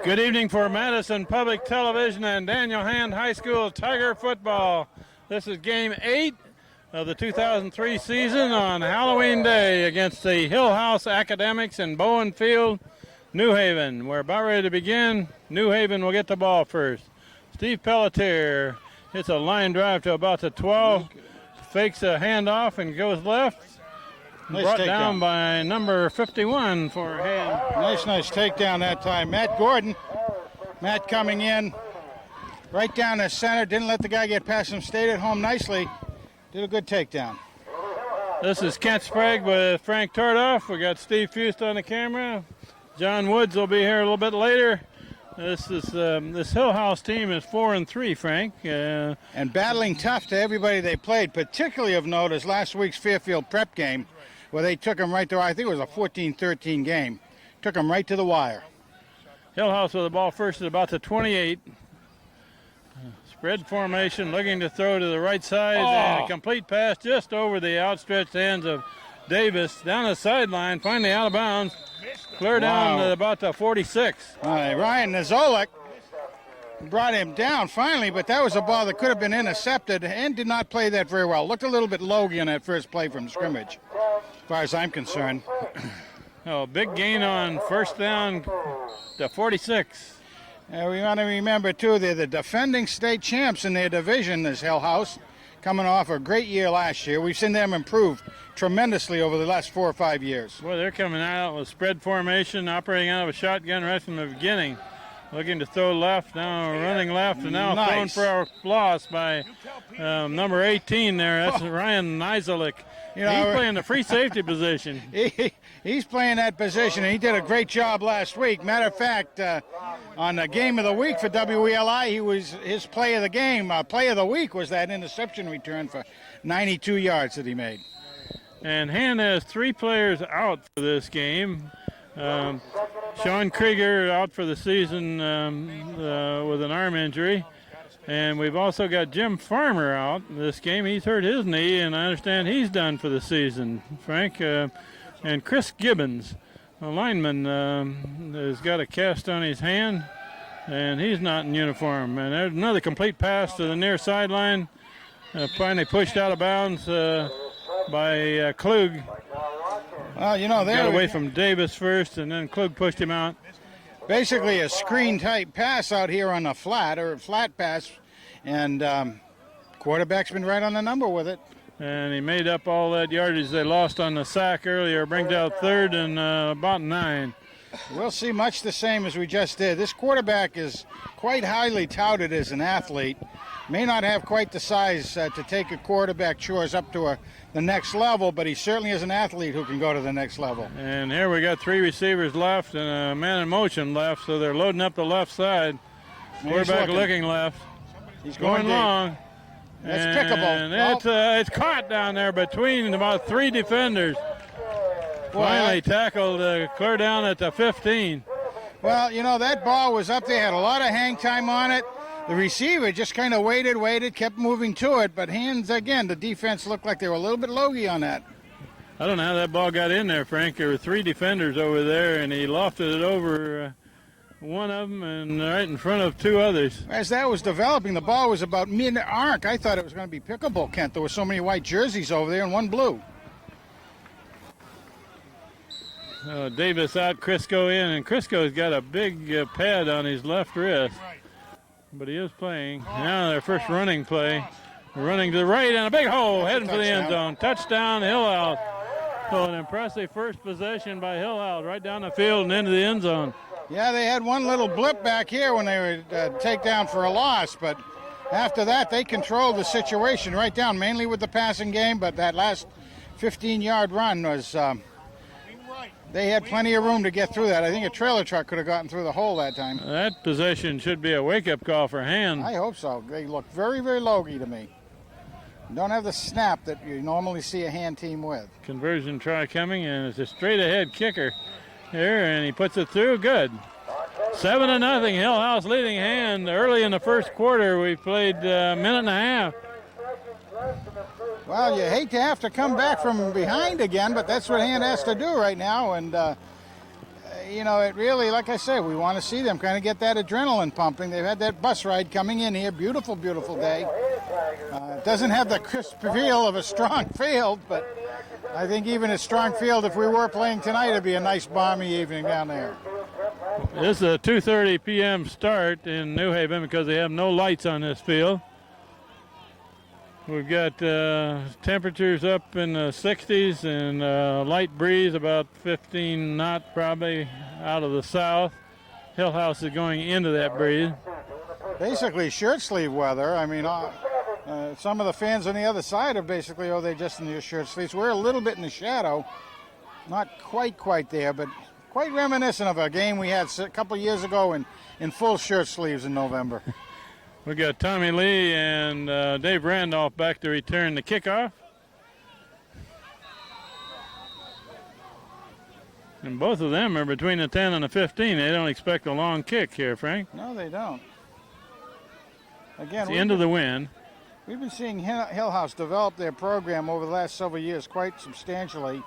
Good evening for Madison Public Television and Daniel Hand High School Tiger football. This is game 8 of the 2003 season on Halloween Day against the Hillhouse Academics in Bowen Field, New Haven. We're about ready to begin. New Haven will get the ball first. Steve Pelletier hits a line drive to about the 12, fakes a handoff and goes left. Nice Brought takedown. down by number 51 for Hand. Nice takedown that time. Matt Gordon. Matt coming in right down the center. Didn't let the guy get past him. Stayed at home nicely. Did a good takedown. This is Kent Sprague with Frank Tordoff. We got Steve Fust on the camera. John Woods will be here a little bit later. This Hillhouse team is 4-3, Frank. And battling tough to everybody they played. Particularly of note is last week's Fairfield Prep game, where they took them right to, I think it was a 14-13 game. Took them right to the wire. Hillhouse with the ball first at about the 28. Spread formation, looking to throw to the right side, and a complete pass just over the outstretched hands of Davis. Down the sideline, finally out of bounds. Clear down to about the 46. All right, Ryan Nazolik brought him down finally, but that was a ball that could have been intercepted and did not play that very well. Looked a little bit logy on that first play from scrimmage, as far as I'm concerned. Oh, big gain on first down to 46. We want to remember, too, they're the defending state champs in their division, this Hillhouse, coming off a great year last year. We've seen them improve tremendously over the last 4 or 5 years. Well, they're coming out with spread formation, operating out of a shotgun right from the beginning. Looking to throw left, now running left, and now thrown for a loss by number 18 there. That's Ryan Nizelik. He's playing the free safety position. He's playing that position, and he did a great job last week. Matter of fact, on the game of the week for WELI, he was his play of the game. Play of the week was that interception return for 92 yards that he made. And Hand has 3 players out for this game. Sean Krieger out for the season with an arm injury. And we've also got Jim Farmer out this game. He's hurt his knee, and I understand he's done for the season, Frank. And Chris Gibbons, a lineman, has got a cast on his hand, and he's not in uniform. And there's another complete pass to the near sideline. Finally pushed out of bounds by Klug. Well, they got away from Davis first, and then Klug pushed him out. Basically a screen-type pass out here on the flat, or a flat pass, and quarterback's been right on the number with it. And he made up all that yardage they lost on the sack earlier, brings out third and about 9. We'll see much the same as we just did. This quarterback is quite highly touted as an athlete. May not have quite the size to take a quarterback chores up to the next level, but he certainly is an athlete who can go to the next level. And here we got 3 receivers left and a man in motion left, so they're loading up the left side. Quarterback looking left. He's going long. That's pickable. And it's caught down there between about 3 defenders. Finally tackled clear down at the 15. Well, that ball was up there, had a lot of hang time on it. The receiver just kind of waited, kept moving to it, but Hands, again, the defense looked like they were a little bit logy on that. I don't know how that ball got in there, Frank. There were 3 defenders over there, and he lofted it over one of them and right in front of 2 others. As that was developing, the ball was about mid-arc. I thought it was going to be pickable, Kent. There were so many white jerseys over there and 1 blue. Davis out, Crisco in, and Crisco's got a big pad on his left wrist. But he is playing. Now their first running play. Running to the right and a big hole, heading for the end zone. Touchdown, Hillhouse. So an impressive first possession by Hillhouse, right down the field and into the end zone. Yeah, they had one little blip back here when they were take down for a loss, but after that they controlled the situation right down, mainly with the passing game, but that last 15-yard run was... They had plenty of room to get through that. I think a trailer truck could have gotten through the hole that time. That possession should be a wake-up call for Hand. I hope so. They look very, very logy to me. Don't have the snap that you normally see a Hand team with. Conversion try coming, and it's a straight-ahead kicker here, and he puts it through. Good. 7-0. Hillhouse leading Hand. Early in the first quarter, we played a minute and a half. Well, you hate to have to come back from behind again, but that's what Hand has to do right now. And you know, it really, like I said, we want to see them kind of get that adrenaline pumping. They've had that bus ride coming in here. Beautiful, beautiful day. It doesn't have the crisp feel of a strong field, but I think even a strong field, if we were playing tonight, it'd be a nice balmy evening down there. This is a 2:30 p.m. start in New Haven because they have no lights on this field. We've got temperatures up in the 60s and light breeze about 15 knots probably out of the south. Hillhouse is going into that breeze. Basically shirt sleeve weather. I mean, some of the fans on the other side are basically, they're just in their shirt sleeves. We're a little bit in the shadow. Not quite there, but quite reminiscent of a game we had a couple years ago in full shirt sleeves in November. We got Tommy Lee and Dave Randolph back to return the kickoff. And both of them are between the 10 and the 15. They don't expect a long kick here, Frank. No, they don't. Again, it's the end of the wind. We've been seeing Hillhouse develop their program over the last several years quite substantially.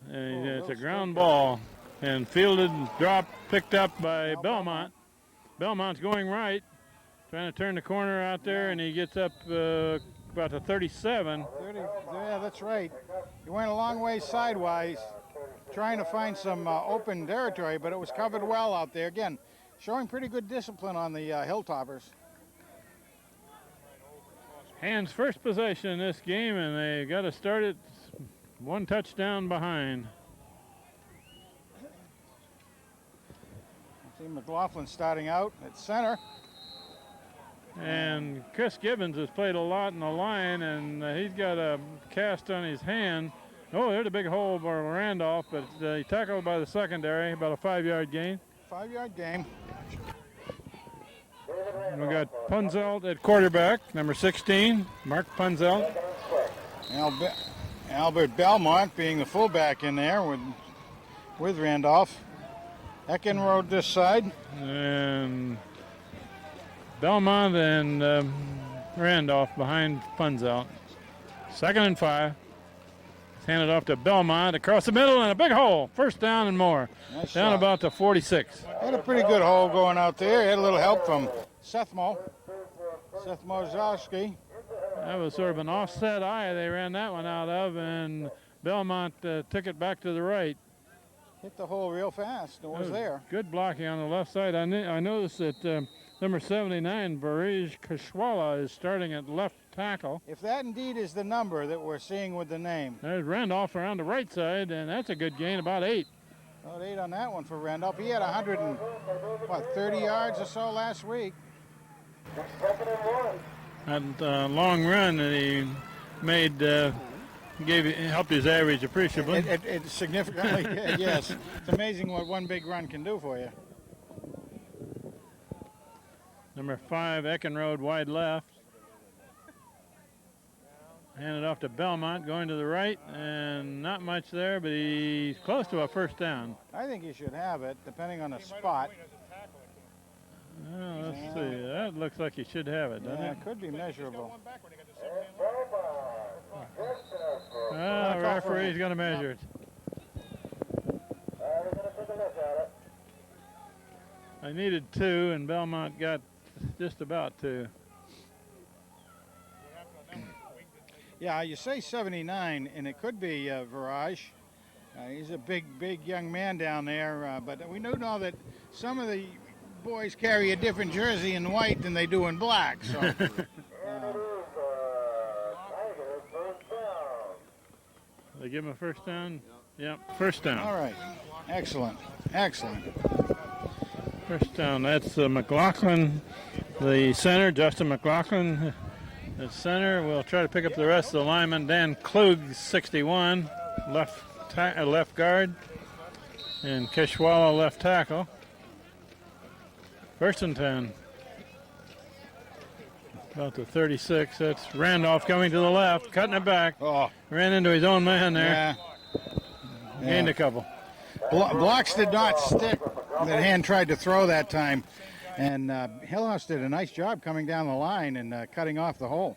It's a ground ball and fielded, dropped, picked up by Belmont. Belmont's going right, trying to turn the corner out there, and he gets up about to 37. Yeah, that's right. He went a long way sidewise, trying to find some open territory, but it was covered well out there. Again, showing pretty good discipline on the Hilltoppers. Hands first possession in this game, and they got to start it one touchdown behind. See McLaughlin starting out at center. And Chris Gibbons has played a lot in the line, and he's got a cast on his hand. Oh, there's a big hole by Randolph, but he tackled by the secondary, about a 5-yard gain. 5-yard gain. And we got Punzelt at quarterback, number 16, Mark Punzelt. Albert Belmont being the fullback in there with Randolph. Eckenrode this side. And Belmont and Randolph behind Punzelt. 2nd and 5. It's handed off to Belmont across the middle and a big hole. First down and more. Nice down shot. About to 46. Had a pretty good hole going out there. Had a little help from Seth Mozowski. That was sort of an offset eye they ran that one out of, and Belmont took it back to the right. Hit the hole real fast. It was there. Good blocking on the left side. I noticed that number 79, Barij Kashwala, is starting at left tackle. If that indeed is the number that we're seeing with the name. There's Randolph around the right side, and that's a good gain, about 8. About 8 on that one for Randolph. He had 130 yards or so last week. That long run that he made helped his average appreciably. It significantly did, yes. It's amazing what one big run can do for you. Number 5, Eckenrode, wide left. Handed off to Belmont, going to the right, and not much there, but he's close to a first down. I think he should have it, depending on the spot. Let's see. That looks like he should have it, doesn't it? It could be measurable. The referee's going to measure it. I needed 2, and Belmont got just about 2. Yeah, you say 79, and it could be Viraj. He's a big young man down there, but we do know that some of the boys carry a different jersey in white than they do in black. So, they give him a first down? Yep, first down. All right, excellent. First down, that's McLaughlin, the center, Justin McLaughlin, the center. We'll try to pick up the rest of the linemen. Dan Klug, 61, left guard, and Keshwala, left tackle. 1st and 10. About the 36. That's Randolph coming to the left, cutting it back. Oh. Ran into his own man there. Yeah. Gained a couple. Blocks did not stick. That hand tried to throw that time. And Hillhouse did a nice job coming down the line and cutting off the hole.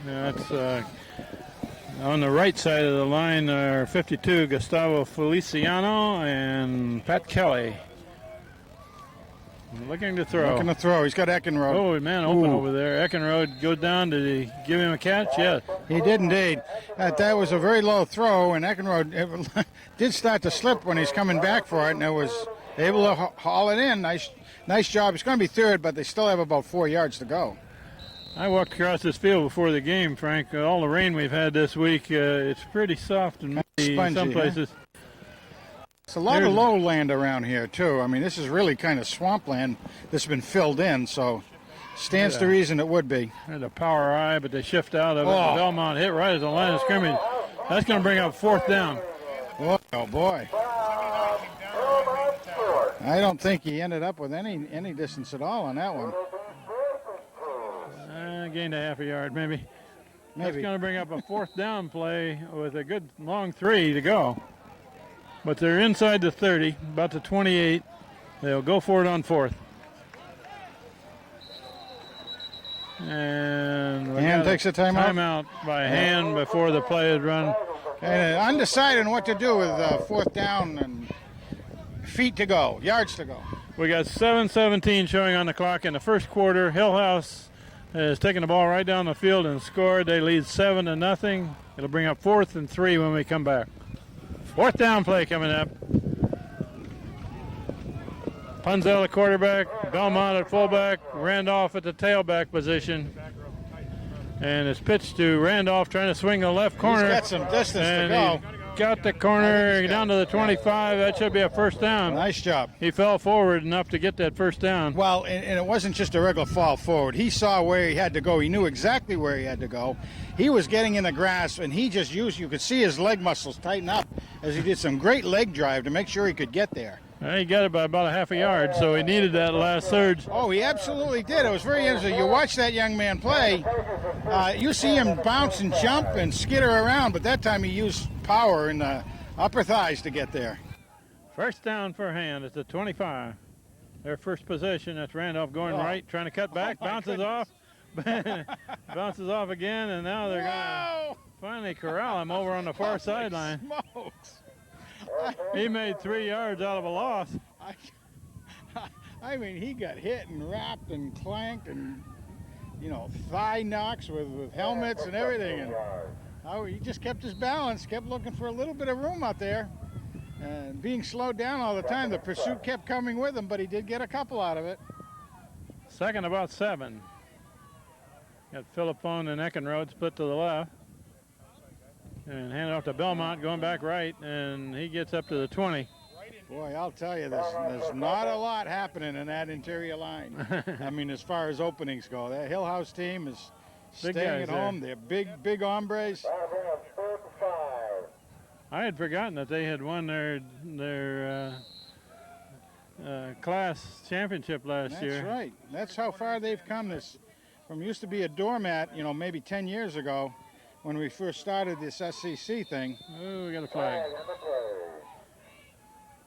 That's on the right side of the line are 52, Gustavo Feliciano and Pat Kelly. Looking to throw. Looking to throw. He's got Eckenrode. Oh, man, open Ooh. over there. Eckenrode goes down. Did he give him a catch? Yes. He did indeed. That was a very low throw, and Eckenrode did start to slip when he's coming back for it, and it was able to haul it in. Nice job. It's going to be third, but they still have about 4 yards to go. I walked across this field before the game, Frank. All the rain we've had this week, it's pretty soft and muddy in some places. Huh? It's a lot of lowland around here, too. I mean, this is really kind of swampland that's been filled in, so stands to reason it would be. There's a power eye, but they shift out of it. Belmont hit right at the line of scrimmage. That's going to bring up fourth down. Oh, boy. I don't think he ended up with any distance at all on that one. Gained a half a yard, maybe. That's going to bring up a fourth down play with a good long 3 to go. But they're inside the 30, about the 28. They'll go for it on fourth. And Hand takes a timeout. Timeout by hand before the play is run. And undecided on what to do with fourth down and feet to go, yards to go. We got 7:17 showing on the clock in the first quarter. Hillhouse has taken the ball right down the field and scored. They lead 7-0. It'll bring up 4th and 3 when we come back. Fourth down play coming up. Punzel at quarterback, Belmont at fullback, Randolph at the tailback position. And it's pitched to Randolph trying to swing the left corner. He's got some distance and to go. Got the corner down to the 25. That should be a first down. Nice job. He fell forward enough to get that first down. Well, and it wasn't just a regular fall forward. He saw where he had to go. He knew exactly where he had to go. He was getting in the grass, and he just you could see his leg muscles tighten up as he did some great leg drive to make sure he could get there. He got it by about a half a yard, so he needed that last surge. Oh, he absolutely did. It was very interesting. You watch that young man play, you see him bounce and jump and skitter around, but that time he used power in the upper thighs to get there. First down for hand at the 25. Their first possession. That's Randolph going right, trying to cut back, bounces off. Bounces off again, and now they're going to finally corral him over on the far sideline. Smokes. He made 3 yards out of a loss. I mean, he got hit and wrapped and clanked and, thigh knocks with helmets and everything. And he just kept his balance, kept looking for a little bit of room out there. And being slowed down all the time, the pursuit kept coming with him, but he did get a couple out of it. Second about 7. Got Philippone and Eckenrode split to the left. And hand it off to Belmont, going back right, and he gets up to the 20. Boy, I'll tell you, there's not a lot happening in that interior line. I mean, as far as openings go. That Hillhouse team is staying at home. They're big hombres. I had forgotten that they had won their class championship last year. That's right. That's how far they've come. This from used to be a doormat, maybe 10 years ago, when we first started this SCC thing. Oh, we got a flag.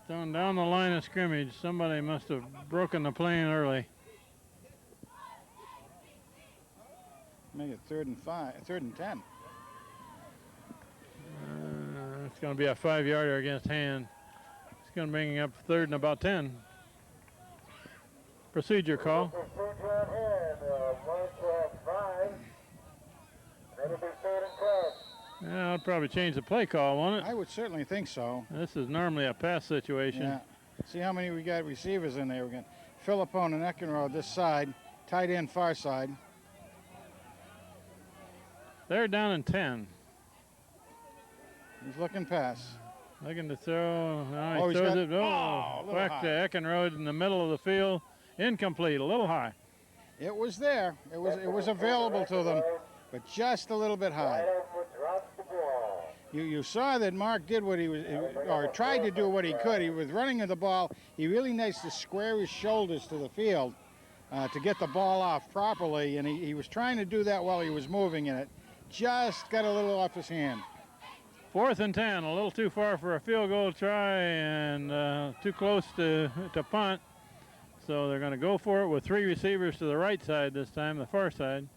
Down the line of scrimmage. Somebody must have broken the plane early. Make it 3rd and 10. It's going to be a 5-yarder against hand. It's going to bring up 3rd and about 10. Procedure call. Yeah, I'll probably change the play call, won't it? I would certainly think so. This is normally a pass situation. Yeah. See how many we got receivers in there. We got Philippone and Eckenrode this side, tight end far side. They're down in 10. He's looking pass. Looking to throw. He throws it. Back to Eckenrode in the middle of the field. Incomplete, a little high. It was there. It was available to them, but just a little bit high. You saw that Mark did what he was, or tried to do what he could. He was running the ball. He really needs to square his shoulders to the field to get the ball off properly, and he was trying to do that while he was moving, and it just got a little off his hand. 4th and 10, a little too far for a field goal try and too close to punt. So they're going to go for it with 3 receivers to the right side this time, the far side.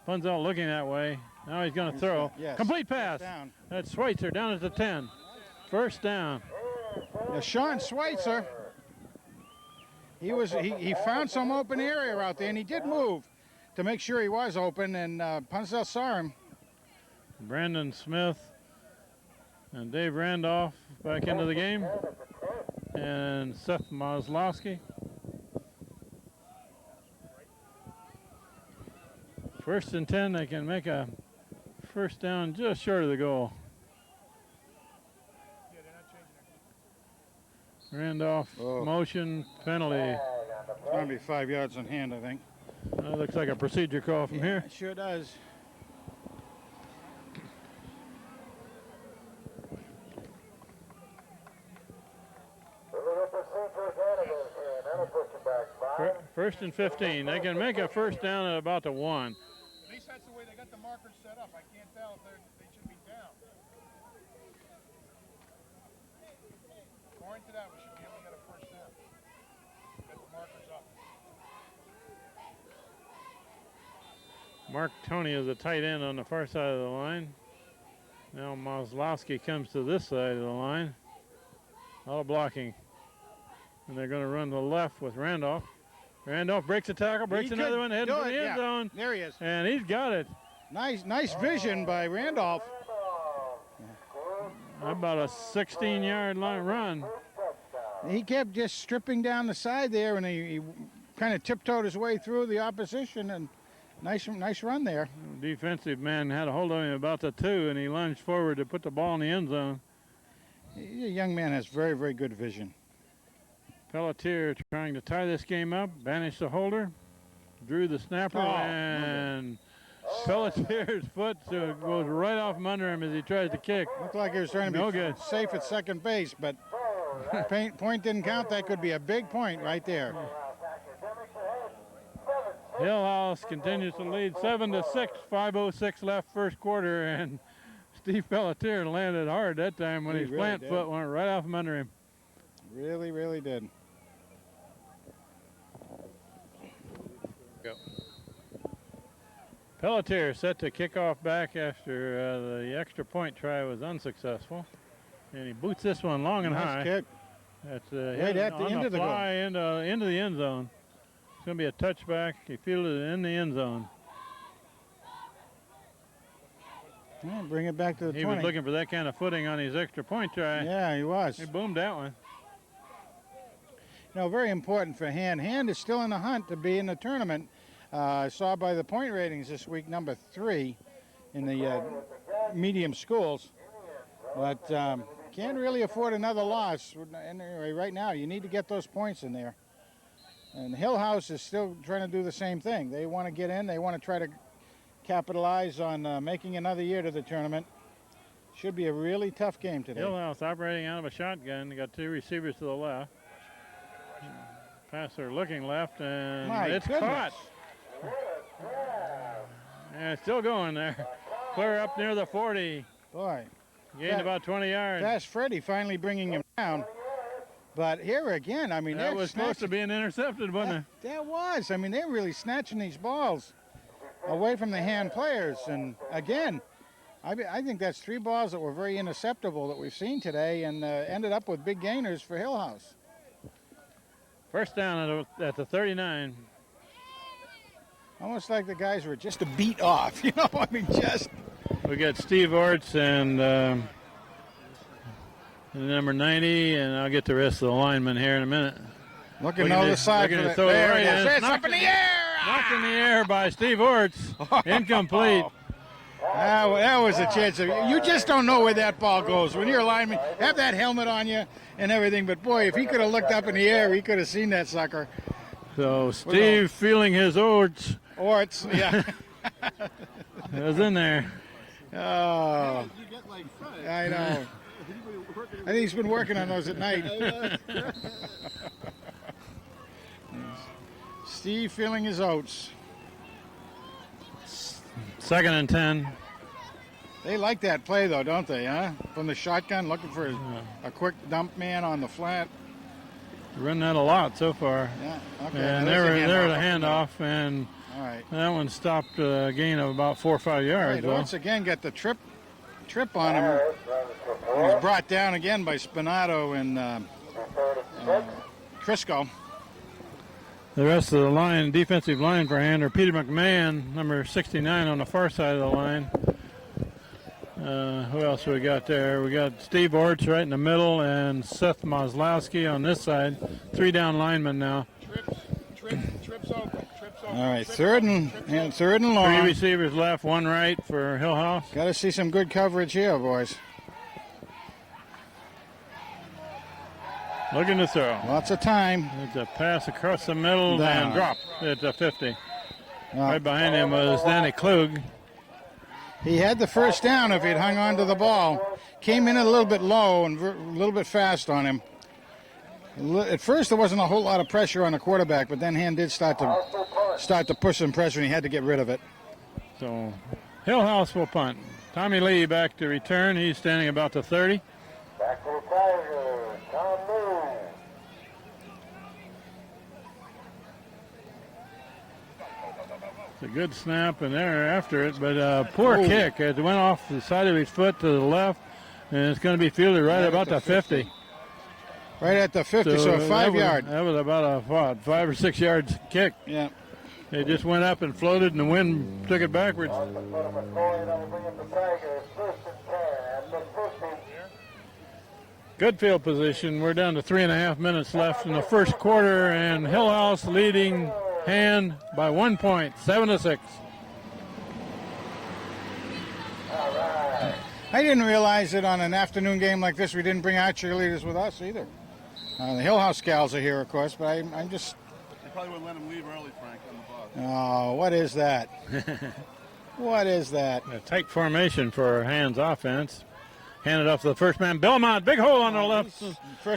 Punzel looking that way. Now he's going to throw. Yes. Complete pass. Down. That's Schweitzer down at the 10. First down. Now, Sean Schweitzer, he found some open area out there, and he did move to make sure he was open, and Punzel saw him. Brandon Smith and Dave Randolph back into the game. And Seth Maslowski. First and 10, they can make a first down just short of the goal. Randolph motion penalty. It's going to be 5 yards in hand, I think. That looks like a procedure call from here. It sure does. First and 15. They can make a first down at about the 1. At least that's the way they got the markers set up. I can't tell if they should be down. According to that, we should be able to get a first down. Get the markers up. Mark Tony is a tight end on the far side of the line. Now Maslowski comes to this side of the line. All blocking. And they're going to run to the left with Randolph. Randolph breaks a tackle, breaks another one, heading for the end zone. There he is. And he's got it. Nice vision by Randolph. About a 16-yard line run. He kept just stripping down the side there, and he kind of tiptoed his way through the opposition, and nice run there. Defensive man had a hold of him about the 2, and he lunged forward to put the ball in the end zone. The young man has very, very good vision. Pelletier trying to tie this game up, banished the holder, drew the snapper, and Pelletier's foot goes right off from under him as he tries to kick. Looked like he was trying to be safe at second base, but point didn't count. That could be a big point right there. Hillhouse continues to lead 7-6, 5:06 left first quarter, and Steve Pelletier landed hard that time when his plant foot went right off from under him. Really, really did. Pelletier set to kick off back after the extra point try was unsuccessful. And he boots this one long and high. Kick. That's right at the end of the goal. Into the end zone. It's going to be a touchback. He fielded it in the end zone. Yeah, bring it back to the 20. He was looking for that kind of footing on his extra point try. Yeah, he was. He boomed that one. Very important for Hand. Hand is still in the hunt to be in the tournament. I saw by the point ratings this week, number 3 in the medium schools. But can't really afford another loss. Anyway, right now, you need to get those points in there. And Hillhouse is still trying to do the same thing. They want to get in. They want to try to capitalize on making another year to the tournament. Should be a really tough game today. Hillhouse operating out of a shotgun. They got 2 receivers to the left. Passer looking left, and it's caught. Yeah, it's still going there. Clear up near the 40. Boy. Gained about 20 yards. Fast Freddy finally bringing him down. But here again, I mean, that was supposed to be an intercepted, wasn't it? That was. I mean, they're really snatching these balls away from the Hand players. And again, I think that's 3 balls that were very interceptable that we've seen today, and ended up with big gainers for Hillhouse. First down at the 39. Almost like the guys were just a beat off, you know. I mean, just. We got Steve Orts and number 90, and I'll get the rest of the linemen here in a minute. Looking on the side. There it is. It's up in the air. Knocked in the air by Steve Orts. Incomplete. That was a chance. You just don't know where that ball goes. When you're a lineman, have that helmet on you and everything. But, boy, if he could have looked up in the air, he could have seen that sucker. So Steve feeling his Orts. Orts, yeah. It was in there. Oh, I know. I think he's been working on those at night. Steve feeling his oats. 2nd and 10. They like that play, though, don't they, huh? From the shotgun, looking for a quick dump man on the flat. Run that a lot so far. Yeah, okay. And they're the handoff, and All right. That one stopped a gain of about 4 or 5 yards. Right, once again, got the trip on him. He was brought down again by Spinato and Crisco. The rest of the line, defensive line for hand, are Peter McMahon, number 69 on the far side of the line. Who else we got there? We got Steve Orts right in the middle and Seth Moslowski on this side. 3 down linemen now. Trips open. All right, third and long. 3 receivers left, 1 right for Hillhouse. Got to see some good coverage here, boys. Looking to throw. Lots of time. It's a pass across the middle Down. and drop at the 50. Right behind him was Danny Klug. He had the first down if he'd hung on to the ball. Came in a little bit low and a little bit fast on him. At first, there wasn't a whole lot of pressure on the quarterback, but then Hand did start to push some pressure, and he had to get rid of it. So Hillhouse will punt. Tommy Lee back to return. He's standing about the 30. Back to the Tigers, Tom Lee. It's a good snap, and they're after it, but poor kick. It went off the side of his foot to the left, and it's going to be fielded right about the 50. Right at the 50, so 5 yard. That was about a 5 or 6 yards kick. Yeah. It just went up and floated, and the wind took it backwards. Good field position. We're down to 3.5 minutes left in the first quarter, and Hillhouse leading Hand by 1 point, 7-6. I didn't realize that on an afternoon game like this, we didn't bring our cheerleaders with us either. The Hillhouse gals are here, of course, but I'm just... They probably wouldn't let them leave early, Frank, on the bus. Oh, what is that? What is that? A tight formation for Hand's offense. Handed off to the first man, Belmont. Big hole on the left,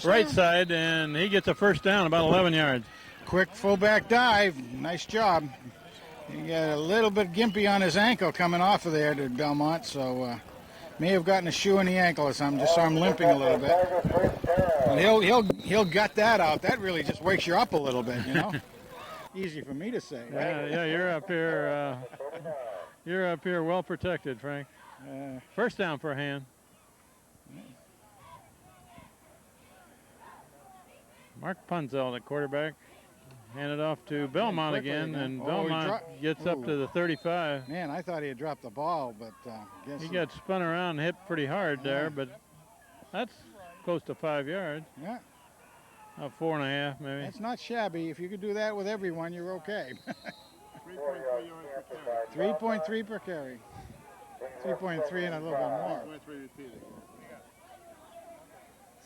right side, and he gets a first down, about 11 yards. Quick fullback dive. Nice job. He got a little bit gimpy on his ankle coming off of there to Belmont, so may have gotten a shoe in the ankle or something. Just saw him limping a little bit. And he'll gut that out. That really just wakes you up a little bit, you know. Easy for me to say. Right? Yeah, you're up here. You're up here, well protected, Frank. First down for Hand. Mark Punzell at quarterback. Handed off to Belmont again, and Belmont gets up to the 35. Man, I thought he had dropped the ball, but guess he got spun around and hit pretty hard there, but that's close to 5 yards. Yeah. 4.5 maybe. That's not shabby. If you could do that with everyone, you're okay. 3.3 per carry. 3.3 and a little bit more.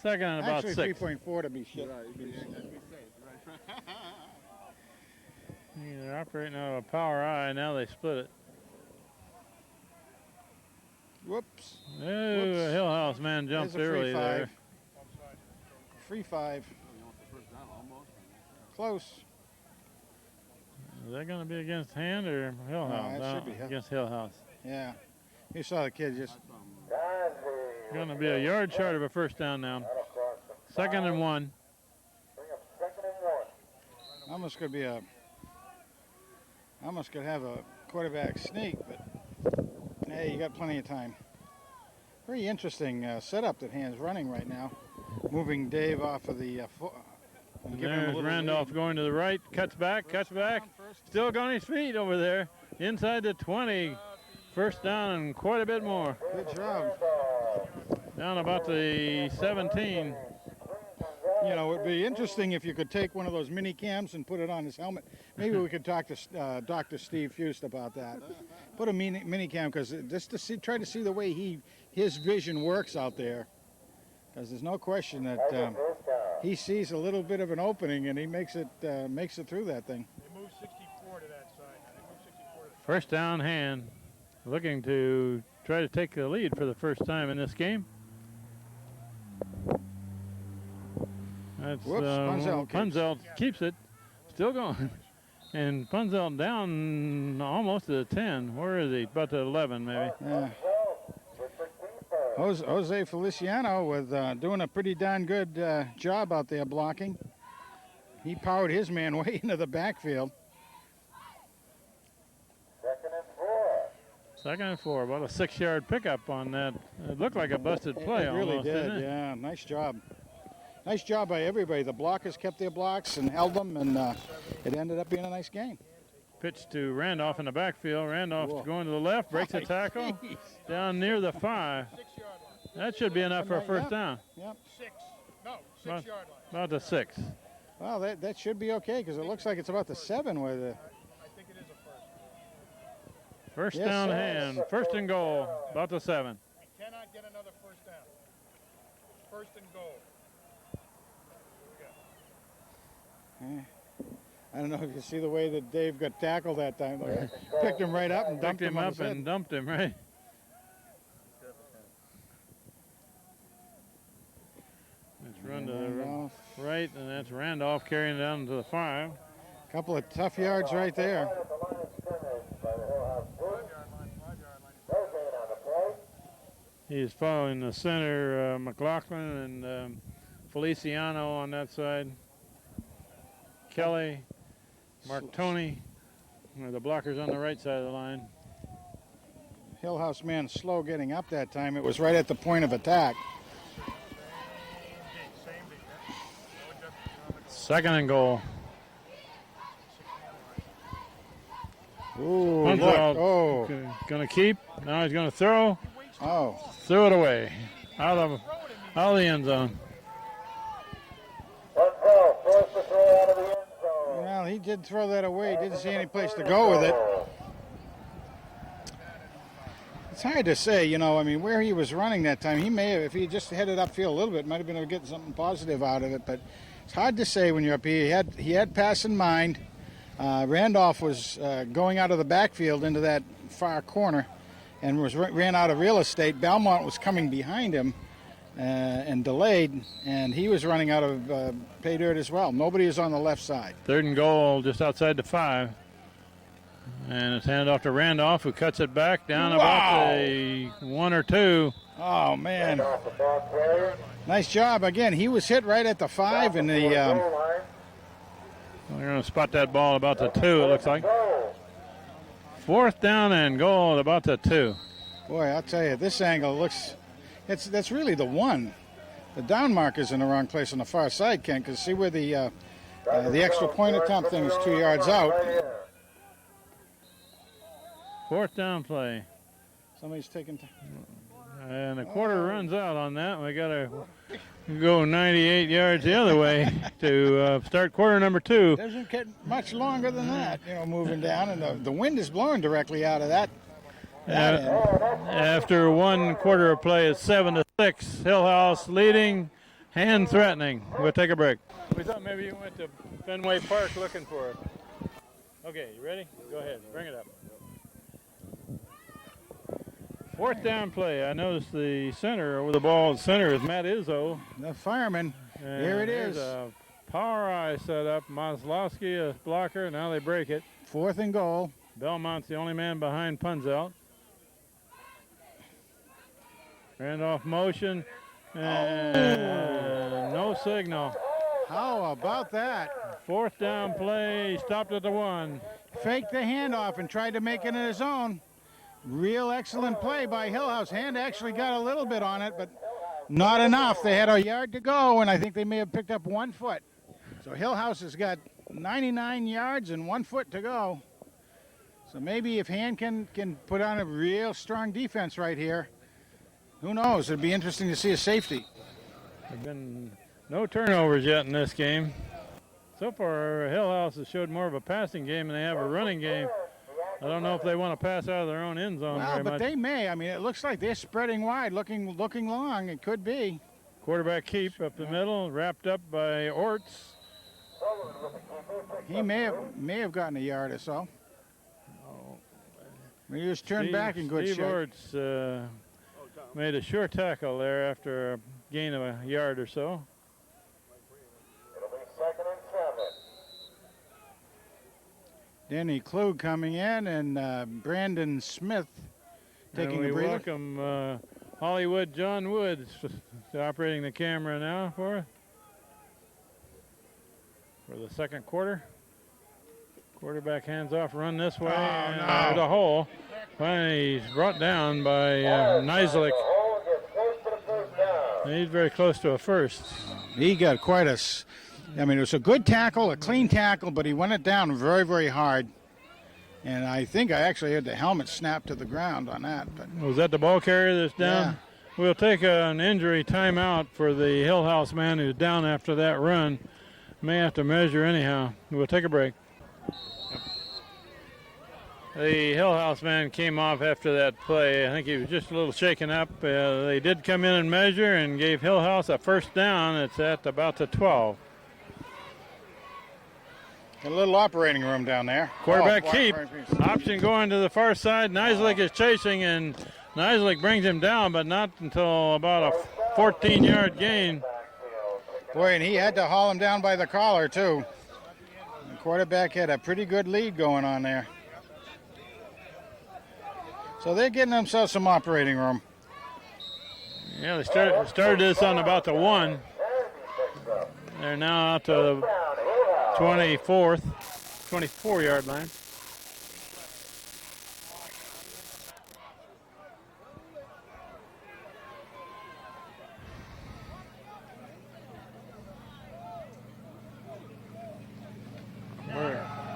Second and about Actually, 6. 3.4 to be shit. They're operating out of a power eye. Now they split it. Whoops. Oh, a Hillhouse man jumped early there. Free 5. Close. Is that going to be against Hand or Hillhouse? No, it should be against Hillhouse. Yeah. You saw the kid just... Going to be a yard short of a first down now. 2nd and 1. Almost could be a... Almost could have a quarterback sneak, but hey, you got plenty of time. Very interesting setup that Hand's running right now. Moving Dave off of the There's Randolph going to the right, cuts back. Still on his feet over there. Inside the 20. First down and quite a bit more. Good job. Down about the 17. You know, it'd be interesting if you could take one of those mini cams and put it on his helmet. Maybe we could talk to Dr. Steve Fust about that. Put a mini cam, because just to see, try to see the way his vision works out there. Because there's no question that he sees a little bit of an opening and he makes it through that thing. They moved 64 to that side. First down, Hand looking to try to take the lead for the first time in this game. That's Punzell keeps it, still going, and Punzell down almost to the 10. Where is he? About to 11, maybe. Yeah. Jose Feliciano with doing a pretty darn good job out there blocking. He powered his man way into the backfield. Second and 4, about a 6-yard pickup on that. It looked like a busted play It really almost, did, didn't it? yeah. Nice job. Nice job by everybody. The blockers kept their blocks and held them, and it ended up being a nice game. Pitch to Randolph in the backfield. Randolph going to the left, breaks a tackle Jeez. down near the 5. 6-yard line. That should be enough for a Yep. first down. Yep. 6-yard line. About the 6. Well, that should be okay because it looks like it's about the 7 where the. I think it is a first. First Yes, down sir. hand, first and goal, about the 7. We cannot get another first down. First and goal. I don't know if you see the way that Dave got tackled that time. Like, picked him right up and dumped Picked him on up his head. and dumped him, right? Let's run to the Randolph. right, and that's Randolph carrying it down to the 5. Couple of tough yards right there. At the line of scrimmage by the Hillhouse group. No gain on the play. He's following the center, McLaughlin and Feliciano on that side. Kelly, Mark Tony, the blockers on the right side of the line. Hillhouse man slow getting up that time. It was right at the point of attack. Second and goal. Ooh, Punch look. out. Oh, Gonna keep. Now he's gonna throw. oh. Threw it away. Out of the end zone. One throw, forced to throw out of the end zone. Well, he did throw that away. Didn't see any place to go with it. It's hard to say, you know. I mean, where he was running that time, he may have, if he just headed upfield a little bit, might have been able to get something positive out of it. But it's hard to say when you're up here. He had pass in mind. Randolph was going out of the backfield into that far corner, and ran out of real estate. Belmont was coming behind him and delayed, and he was running out of pay dirt as well. Nobody is on the left side. Third and goal, just outside the 5. And it's handed off to Randolph, who cuts it back down about the 1 or 2. Oh man! Off the ball carrier. Nice job again. He was hit right at the 5, and the Goal line. They're going to spot that ball about the 2, it looks like. Goal. Fourth down and goal at about the 2. boy, I'll tell you, this angle looks. That's really the 1. The down marker's in the wrong place on the far side, Ken. Because see where the extra point attempt thing is 2 yards out. Fourth down play. Somebody's taking. And the quarter runs out on that. We got to go 98 yards the other way to start quarter number 2. Doesn't get much longer than that, you know, moving down, and the wind is blowing directly out of that end. After 1 quarter of play, it's 7-6. Hillhouse leading, hand threatening. We'll take a break. We thought maybe you went to Fenway Park looking for it. Okay, you ready? Go ahead, bring it up. Fourth down play. I noticed the center over the ball. Center is Matt Izzo. The fireman. And Here it there's is. a power eye set up. Maslowski, a blocker. Now they break it. 4th and goal. Belmont's the only man behind Punzelt. Randolph motion. And no signal. How about that? Fourth down play. Stopped at the 1. Faked the handoff and tried to make it his own. Real excellent play by Hillhouse. Hand actually got a little bit on it, but not enough. They had a yard to go, and I think they may have picked up 1 foot. So Hillhouse has got 99 yards and 1 foot to go. So maybe if Hand can put on a real strong defense right here, who knows? It'd be interesting to see a safety. There've been no turnovers yet in this game. So far, Hillhouse has showed more of a passing game than they have a running game. I don't know if they want to pass out of their own end zone Well, very but much. they may. I mean, it looks like they're spreading wide, looking long. It could be. Quarterback keep up the middle, wrapped up by Orts. He may have gotten a yard or so. He was turned back in good Steve shape. Orts made a sure tackle there after a gain of a yard or so. It'll be 2nd and 7. Danny Klug coming in, and Brandon Smith taking and we a breather. welcome Hollywood John Woods operating the camera now for the second quarter. Quarterback hands off, run this way, and there's a hole. Finally, he's brought down by Nieslick. He's very close to a first. He got quite a, I mean, it was a good tackle, a clean tackle, but he went it down very, very hard. And I think I actually had the helmet snap to the ground on that. But Was that the ball carrier that's down? Yeah. We'll take an injury timeout for the Hillhouse man who's down after that run. May have to measure anyhow. We'll take a break. The Hillhouse man came off after that play. I think he was just a little shaken up. They did come in and measure and gave Hillhouse a first down. It's at about the 12. a little operating room down there. Quarterback keep. Option going to the far side. Nieslick is chasing, and Nieslick brings him down, but not until about a 14-yard gain. Boy, and he had to haul him down by the collar, too. The quarterback had a pretty good lead going on there. So they're getting themselves some operating room. Yeah, they started this on about the 1. They're now out to the 24-yard line.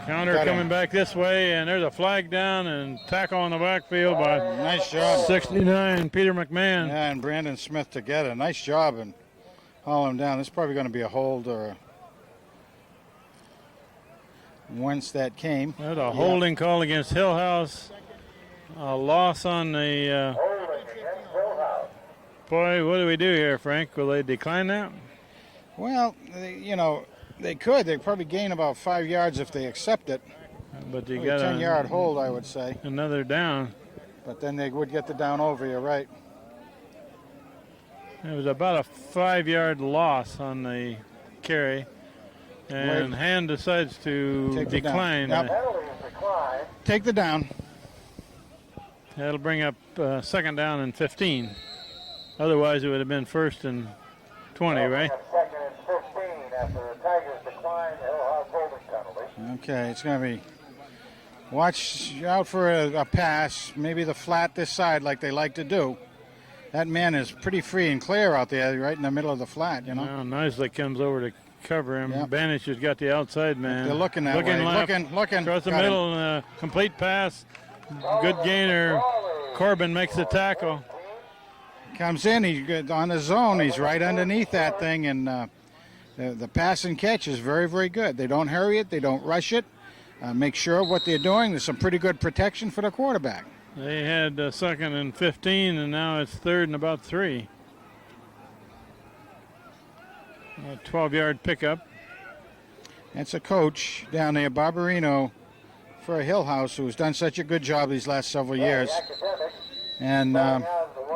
Counter coming back this way, and there's a flag down and tackle on the backfield by Nice job. 69, Peter McMahon. Yeah, and Brandon Smith together. Nice job and haul him down. This is probably going to be a hold or a once that came. There's a holding call against Hillhouse. A loss on the. Boy, what do we do here, Frank? Will they decline that? Well, they could. They'd probably gain about 5 yards if they accept it. But you Probably got a 10-yard hold, I would say. Another down. But then they would get the down over, you're right. It was about a 5-yard loss on the carry. And Hand decides to decline. Take the down. That'll bring up second down and 15. Otherwise, it would have been first and 20, right? Second and 15 after the Tigers decline the Hillhouse holding penalty. Okay, it's going to be watch out for a pass, maybe the flat this side like they like to do. That man is pretty free and clear out there right in the middle of the flat, Now Nieslick comes over to cover him. Yep. Banish has got the outside man. They're looking that way. Left, Looking. across the Got middle, and a complete pass. Good gainer. Corbin makes the tackle. Comes in, he's on the zone. He's right underneath that thing, and the pass and catch is very, very good. They don't hurry it. They don't rush it. Make sure of what they're doing. There's some pretty good protection for the quarterback. They had second and 15, and now it's third and about 3. A 12-yard pickup. That's a coach down there, Barbarino, for Hillhouse, who's done such a good job these last several years. And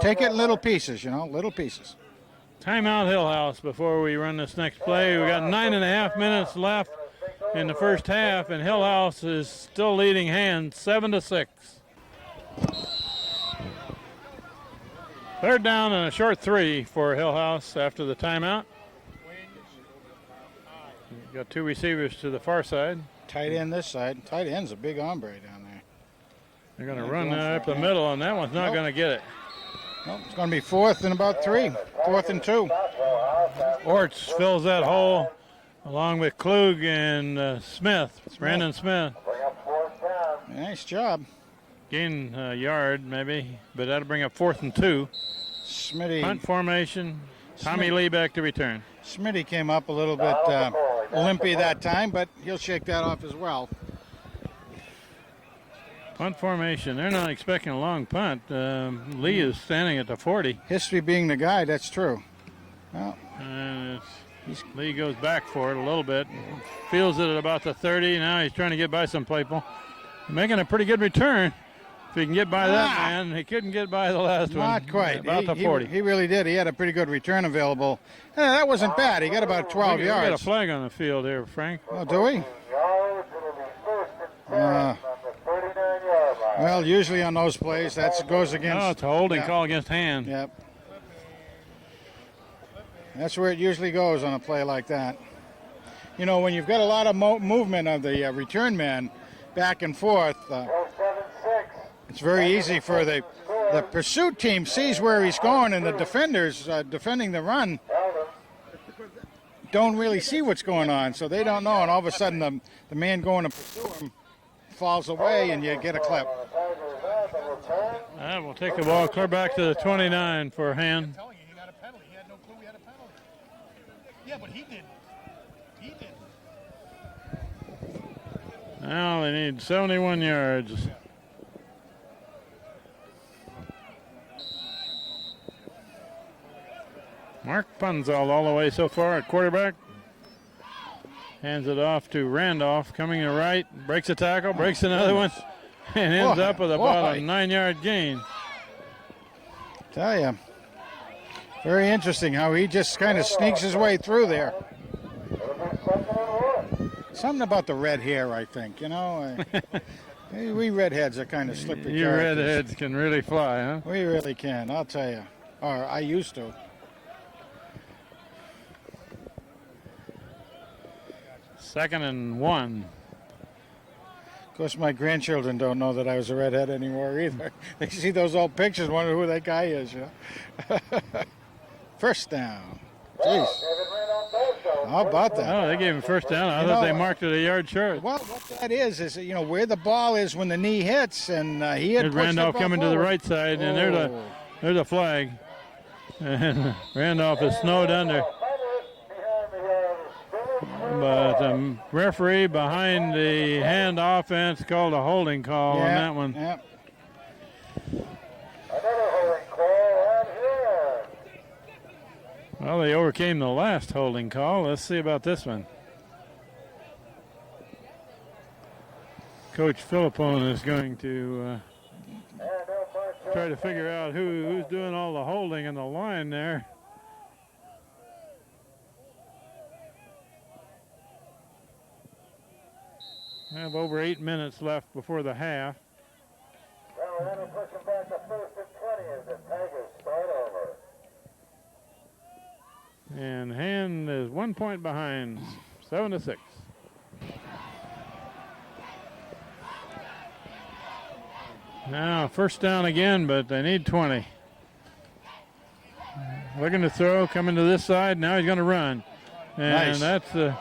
take it in little pieces, little pieces. Timeout Hillhouse before we run this next play. We got 9.5 minutes left in the first half, and Hillhouse is still leading Hand 7-6. Third down and a short 3 for Hillhouse after the timeout. Got 2 receivers to the far side. Tight end this side. Tight end's a big hombre down there. They're going to run up the middle, and that one's not going to get it. Nope, it's going to be 4th and about 3. 4th and 2. Orts fills that hole along with Klug and Smith, Brandon Smith. Nice job. Gain a yard maybe, but that'll bring up 4th and 2. Smitty. Punt formation. Tommy Lee back to return. Smitty came up a little bit limpy that time, but he'll shake that off as well. Punt formation. They're not expecting a long punt. Lee is standing at the 40. History being the guy, that's true. Well, And Lee goes back for it a little bit. Feels it at about the 30. Now he's trying to get by some people. Making a pretty good return. If he can get by that man, he couldn't get by the last one. Not quite. About the 40. He really did. He had a pretty good return available. That wasn't bad. He got about 12 We got a yards. flag on the field here, Frank. Oh, do we? Well, usually on those plays, that goes against. Oh, it's a holding call against Hand. Yep. That's where it usually goes on a play like that. When you've got a lot of movement of the return man back and forth, It's very easy for the pursuit team sees where he's going, and the defenders defending the run don't really see what's going on, so they don't know, and all of a sudden the man going to pursue him falls away, and you get a clip. We'll take the ball clear back to the 29 for Han. I'm telling you, he got a penalty. He had no clue he had a penalty. Yeah, but he didn't. He didn't. Now they need 71 yards. Mark Punzel all the way so far at quarterback. Hands it off to Randolph, coming to right, breaks a tackle, breaks another one, and ends up with about a 9-yard gain. Tell you, very interesting how he just kind of sneaks his way through there. Something about the red hair, I think, you know. We redheads are kind of slippery You characters. redheads can really fly, huh? We really can, I'll tell you. Or I used to. Second and 1. Of course, my grandchildren don't know that I was a redhead anymore either. They see those old pictures and wonder who that guy is. You know? First down. Jeez. How about that? Oh, they gave him first down. I thought they marked it a yard short. Well, what that is you know, where the ball is when the knee hits, and he had There's pushed Randolph the ball coming to the forward. right side, and there's a flag. And Randolph is snowed under. But the referee behind the hand offense called a holding call on that one. Yeah. Another holding call on here. Well, they overcame the last holding call. Let's see about this one. Coach Philippone is going to try to figure out who's doing all the holding in the line there. We have over 8 minutes left before the half. Well, that'll push them back to 1st and 20 as the Tigers start over. And Han is 1 point behind, 7-6. Now first down again, but they need 20. Looking to throw, coming to this side. Now he's going to run. And Nice. That's a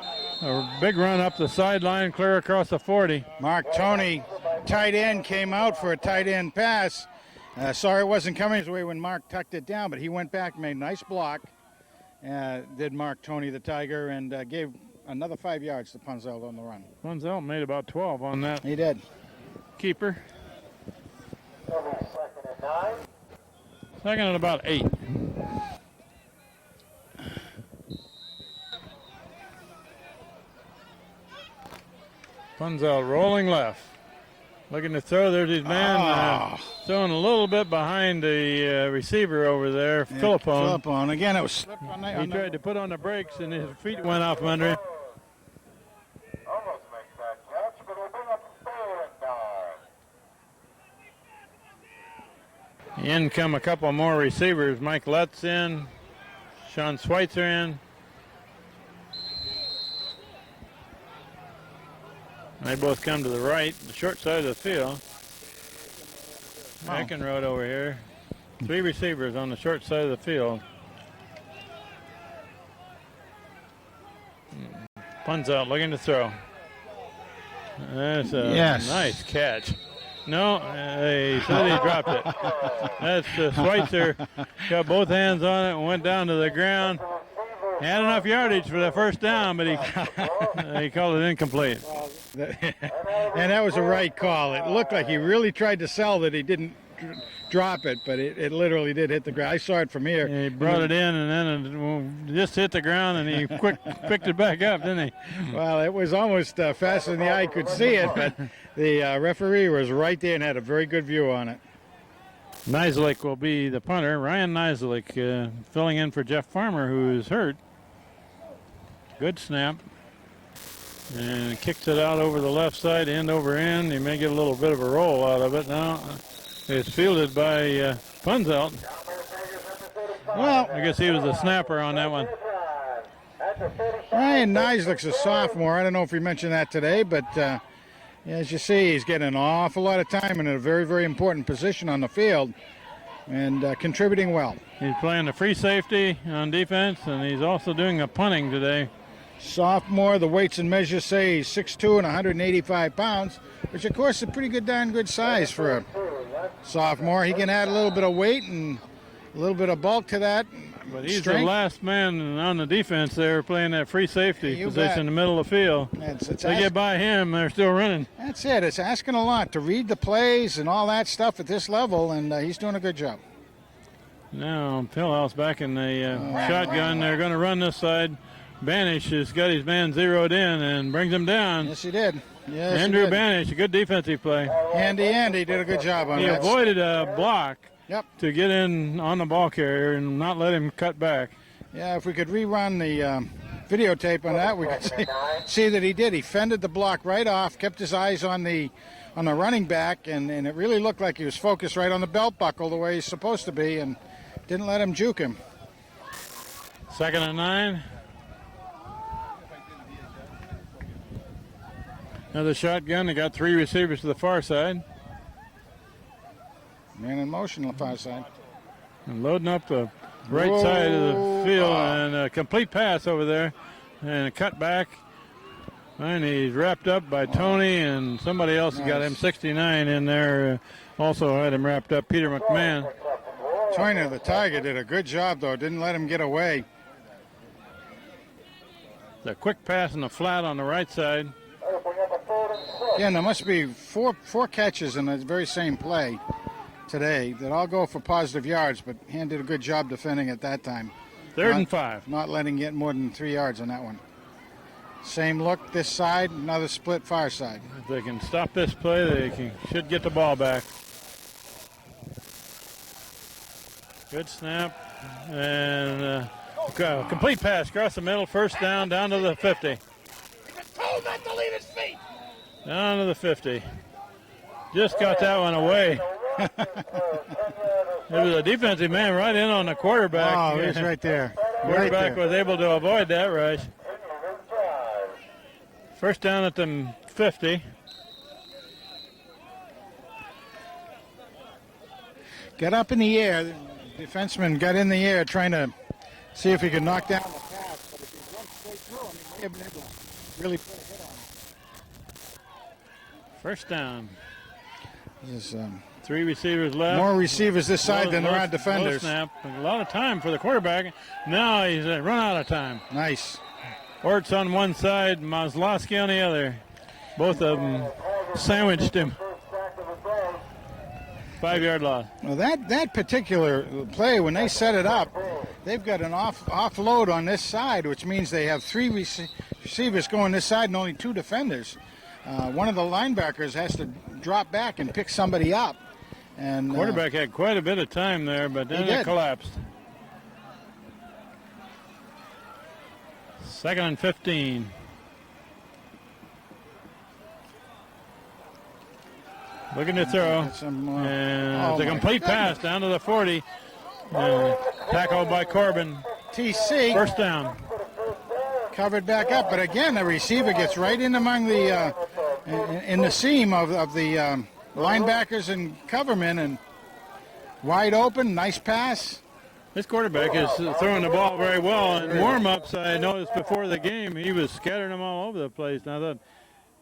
big run up the sideline, clear across the 40. Mark Tony, tight end, came out for a tight end pass. Sorry it wasn't coming his way when Mark tucked it down, but he went back, made a nice block. Did Mark Tony, the Tiger, and gave another 5 yards to Punzel on the run. Punzel made about 12 on that He did. keeper. It'll be 2nd and 9. Second and about 8. Punzel rolling left. Looking to throw. There's his man throwing a little bit behind the receiver over there, Philippone. Philippone. Again, it was slipped on He tried to put on the brakes and his feet went off from under him. Almost makes that catch, but it'll bring up 3rd and 9. In come a couple more receivers. Mike Lutz in. Sean Schweitzer in. They both come to the right, the short side of the field. Eckenrode over here. 3 receivers on the short side of the field. Punzel looking to throw. That's a nice catch. No, he said he dropped it. That's Schweitzer. Got both hands on it and went down to the ground. He had enough yardage for the first down, but he called it incomplete. And that was a right call. It looked like he really tried to sell that he didn't drop it, but it literally did hit the ground. I saw it from here. And he brought it in and then it just hit the ground, and he picked it back up, didn't he? Well, it was almost faster than the eye could see it, but the referee was right there and had a very good view on it. Niselik will be the punter. Ryan Niselik filling in for Jeff Farmer, who is hurt. Good snap. And kicks it out over the left side, end over end. He may get a little bit of a roll out of it now. It's fielded by Punzel. Well, I guess he was the snapper on that one. Ryan Niselik's a sophomore. I don't know if we mentioned that today, but As you see, he's getting an awful lot of time in a very, very important position on the field and contributing well. He's playing the free safety on defense, and he's also doing the punting today. Sophomore, the weights and measures say he's 6'2" and 185 pounds, which of course is a pretty good, darn good size for a sophomore. He can add a little bit of weight and a little bit of bulk to that. But he's strength. the last man on the defense there playing that free safety You position bet. in the middle of the field. They get by him, they're still running. That's it. It's asking a lot to read the plays and all that stuff at this level, and he's doing a good job. Now Hillhouse back in the shotgun. They're going to run this side. Banish has got his man zeroed in and brings him down. Yes, he did. Yes, Andrew he did. Banish, a good defensive play. Andy did a good job on He that. avoided a block Yep. to get in on the ball carrier and not let him cut back. Yeah, if we could rerun the videotape on that, we could see that he did. He fended the block right off, kept his eyes on the running back, and it really looked like he was focused right on the belt buckle the way he's supposed to be, and didn't let him juke him. 2nd and 9. Another shotgun. They got 3 receivers to the far side. Man in motion on the far side. And loading up the right side of the field, and a complete pass over there, and a cut back. And he's wrapped up by Tony, and somebody else has got him 69 in there. Also had him wrapped up, Peter McMahon. Toyner, the Tiger, did a good job, though. Didn't let him get away. The quick pass in the flat on the right side. Yeah, and there must be four catches in the very same play today that all go for positive yards, but Han did a good job defending at that time. 3rd and 5. Not letting get more than 3 yards on that one. Same look this side, another split far side. If they can stop this play, they should get the ball back. Good snap. And complete pass across the middle. First down to the 50. He's been told not to leave his feet. Down to the 50. Just got that one away. There was a defensive man right in on the quarterback. Oh, he's right there. Quarterback was able to avoid that rush. First down at the 50. Got up in the air. The defenseman got in the air trying to see if he could knock down the pass. But if he went straight through him, he may have been able to really put a hit on him. First down. This is, 3 receivers left. more receivers this side than there are Low defenders. snap. A lot of time for the quarterback. Now he's run out of time. Nice. Orts on one side, Maslowski on the other. Both of them sandwiched him. 5-yard loss. Well, that particular play, when they set it up, they've got an offload on this side, which means they have 3 receivers going this side and only 2 defenders. One of the linebackers has to drop back and pick somebody up. And Quarterback had quite a bit of time there, but then it collapsed. 2nd and 15. Looking to throw. And it's a complete pass down to the 40. Tackled by Corbin. TC. First down. Covered back up, but again, the receiver gets right in among the in the seam of the linebackers and covermen, and wide open, nice pass. This quarterback is throwing the ball very well. In warm-ups, I noticed before the game, he was scattering them all over the place. And I thought,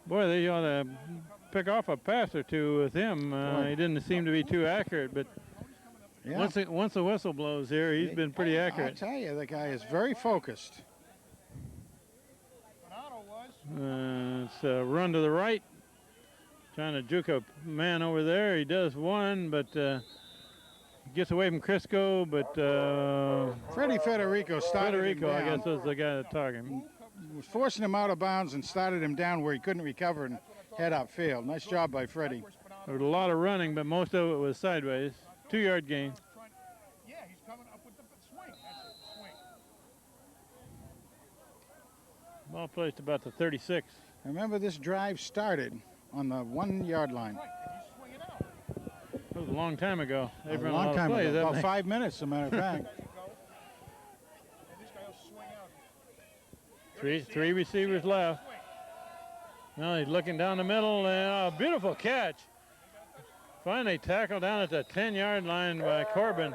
boy, they ought to pick off a pass or two with him. He didn't seem to be too accurate, but once the whistle blows here, he's been pretty accurate. I'll tell you, the guy is very focused. It's a run to the right. Trying to juke a man over there. He does one, but gets away from Crisco, but Freddie Federico started him I down. guess was the guy that took him. Was forcing him out of bounds and started him down where he couldn't recover and head upfield. Nice job by Freddie. There was a lot of running, but most of it was sideways. 2-yard gain. Yeah, he's coming up with the swing. That's it, swing. Ball placed about the 36. Remember, this drive started on the 1-yard line. Right, and you swing it out. It was a long time ago. They've A run long a lot time of plays, ago, haven't about they? 5 minutes, as a matter of fact. And this guy will swing out. Three receivers left. Now he's looking down the middle, and a beautiful catch. Finally tackled down at the 10-yard line by Corbin.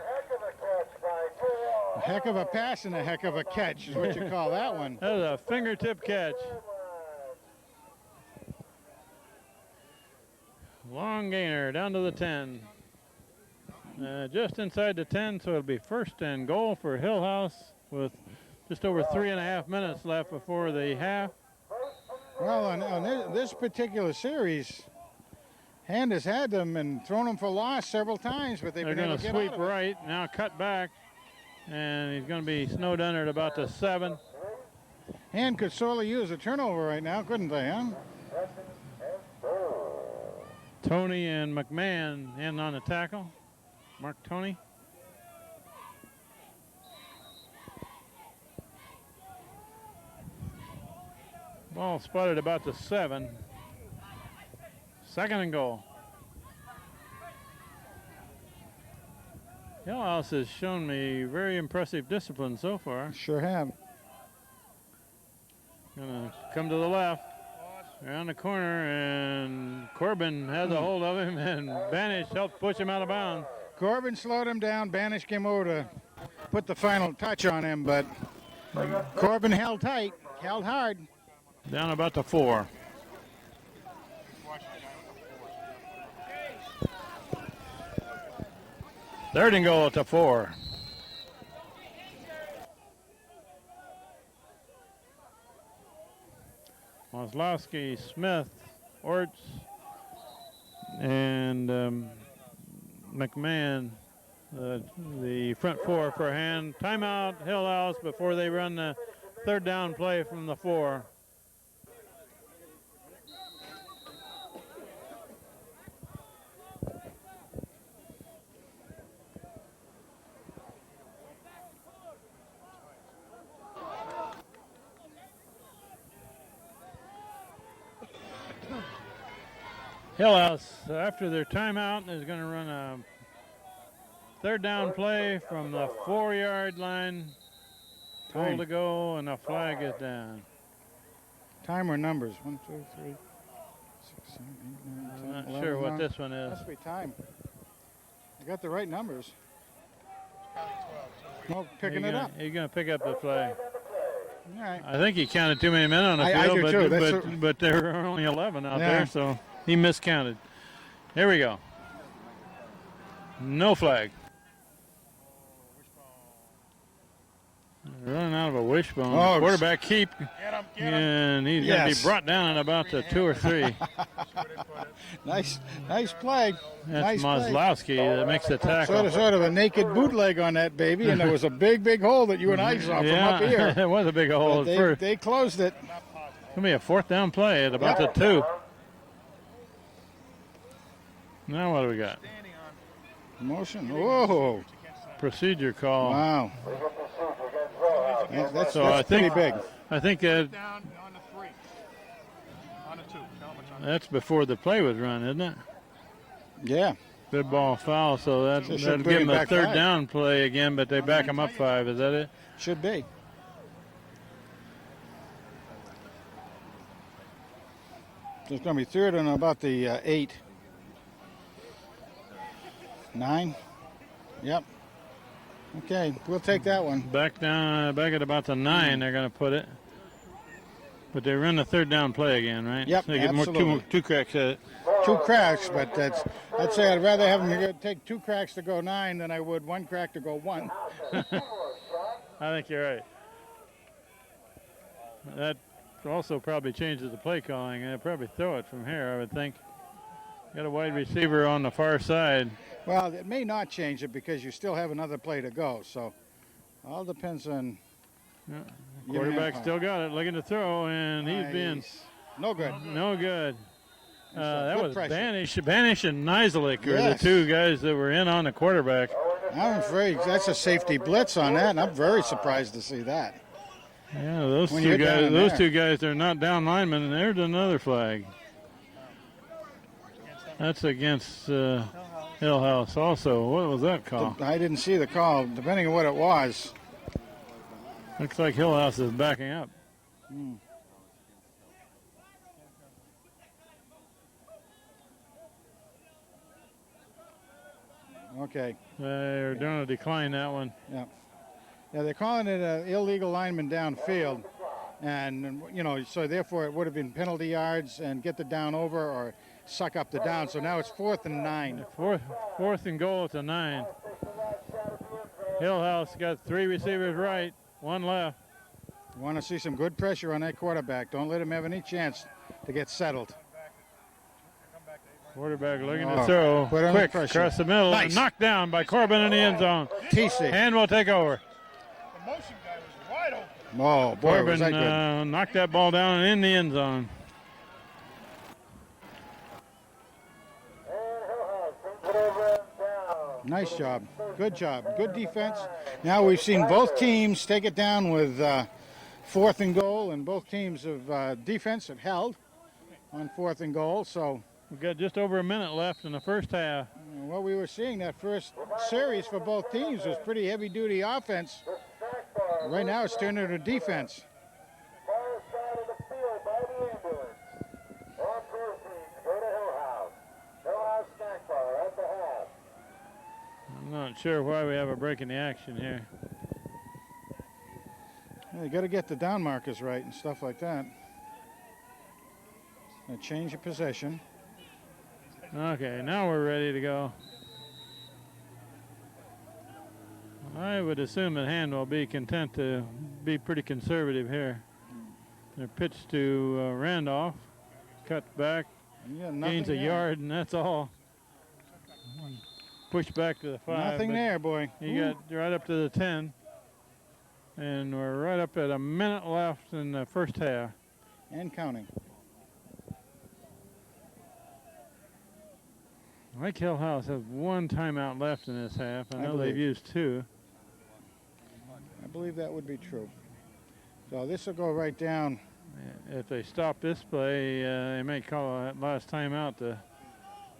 A heck of a pass and a heck of a catch is what you call that one. That was a fingertip catch. Long gainer down to the 10. Just inside the 10, so it'll be 1st and goal for Hillhouse with just over 3.5 minutes left before the half. Well, on this particular series, Hand has had them and thrown them for loss several times, but they've been able to get out of it. They're going to sweep right, now cut back, and he's going to be snowed under at about the 7. Hand could sorely use a turnover right now, couldn't they, huh? Tony and McMahon in on the tackle. Mark Tony. Ball spotted about the 7. 2nd and goal. Hillhouse has shown me very impressive discipline so far. Sure have. Gonna come to the left, around the corner, and Corbin has a hold of him, and Banish helped push him out of bounds. Corbin slowed him down. Banish came over to put the final touch on him, but Corbin held tight, held hard. Down about the 4. Third and goal at the 4. Maslowski, Smith, Orts, and McMahon, the front 4 for Hand. Timeout, Hillhouse, before they run the 3rd down play from the 4. Hillhouse, after their timeout, is going to run a 3rd down play from the 4-yard line. Goal to go, and the flag is down. Time or numbers? 1, 2, 3, 6, 7, 8, 9, 10, I'm not 11, sure what 12. this one is. Must be time. You got the right numbers. No, picking it up. He's going to pick up the flag. All right. I think he counted too many men on the I field, do too. but there were only 11 out Yeah. there, so he miscounted. Here we go. No flag. Running out of a wishbone. Oh, Quarterback keep, Get him. and he's going to be brought down at about the 2 or 3. Nice play. That's Nice play. Maslowski that makes the tackle. Sort of a naked bootleg on that baby, and there was a big hole that you and I saw from up here. It was a big hole But at first. they closed it. It's going to be a 4th down play at about the 2. Now what do we got? Motion. Whoa. Procedure call. Wow. That's So I pretty think- big. Down I think on the 3. On the 2. Tell him what's on the that's before the play was run, isn't it? Yeah. Good ball foul, so So that'll should give bring him a back 3rd 5. down play again, but they back him up 5. Is that it? Should be. So it's going to be 3rd and about the 8. 9. Yep. Okay, we'll take that one. Back at about the 9, they're going to put it. But they run the 3rd down play again, right? Yep, They get absolutely. two cracks at it. 2 cracks, but I'd say I'd rather have them take 2 cracks to go 9 than I would 1 crack to go 1. I think you're right. That also probably changes the play calling. They'll probably throw it from here, I would think. Got a wide receiver on the far side. Well, it may not change it because you still have another play to go. So all depends on. Quarterback still got it, looking to throw, and he's being no good. no good. That good was pressure. Banish and Nizelik are Yes. the 2 guys that were in on the quarterback. I'm afraid that's a safety blitz on that, and I'm very surprised to see that. Yeah, those When 2 you're down guys. in Those there. 2 guys, they're not down linemen, and there's another flag. That's against Hillhouse also. What was that call? I didn't see the call, depending on what it was. Looks like Hillhouse is backing up. Okay. They're going to decline that one. Yeah. Yeah, they're calling it an illegal lineman downfield. And, you know, so therefore it would have been penalty yards and get the down over or suck up the down. So now it's 4th and 9. Fourth and goal at the 9. Hillhouse got 3 receivers right, 1 left. You want to see some good pressure on that quarterback. Don't let him have any chance to get settled. Quarterback looking to throw. Put on Quick, pressure. across the middle. Nice. Knocked down by Corbin in the end zone. TC. And will take over. The motion guy was wide open. Oh, boy, was Corbin that good. knocked that ball down and in the end zone. Nice job. Good job. Good defense. Now we've seen both teams take it down with 4th and goal, and both teams of defense have held on 4th and goal. So We've got just over a minute left in the first half. what we were seeing that first series for both teams was pretty heavy-duty offense. Right now it's turned into defense. Far side of the field by the ambulance. All proceeds go to Hillhouse. Hillhouse snack bar at the half. I'm not sure why we have a break in the action here. You got to get the down markers right and stuff like that. Now change of possession. Okay, now we're ready to go. I would assume that Hand will be content to be pretty conservative here. They're pitched to Randolph, cut back, Yeah, gains a there. yard, and that's all. Push back to the 5. Nothing but there, boy. You got right up to the 10. And we're right up at a minute left in the first half. And counting. Lake Hill House has 1 timeout left in this half. I know they've believe. used 2. I believe that would be true. So this will go right down. If they stop this play, they may call that last timeout to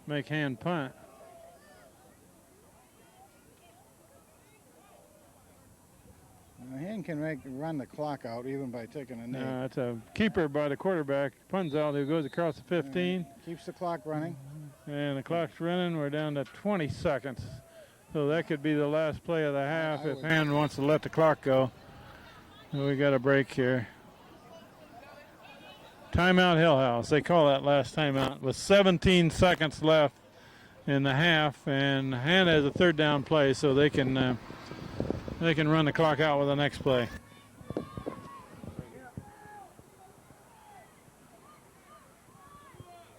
make Hand punt. Hand can run the clock out even by taking a knee. It's a keeper by the quarterback. Punzel who goes across the 15. Keeps the clock running. And the clock's running. We're down to 20 seconds. So that could be the last play of the half if Hand wants to let the clock go. So we got a break here. Timeout Hillhouse. They call that last timeout with 17 seconds left in the half. And Hand has a 3rd down play, so they can run the clock out with the next play.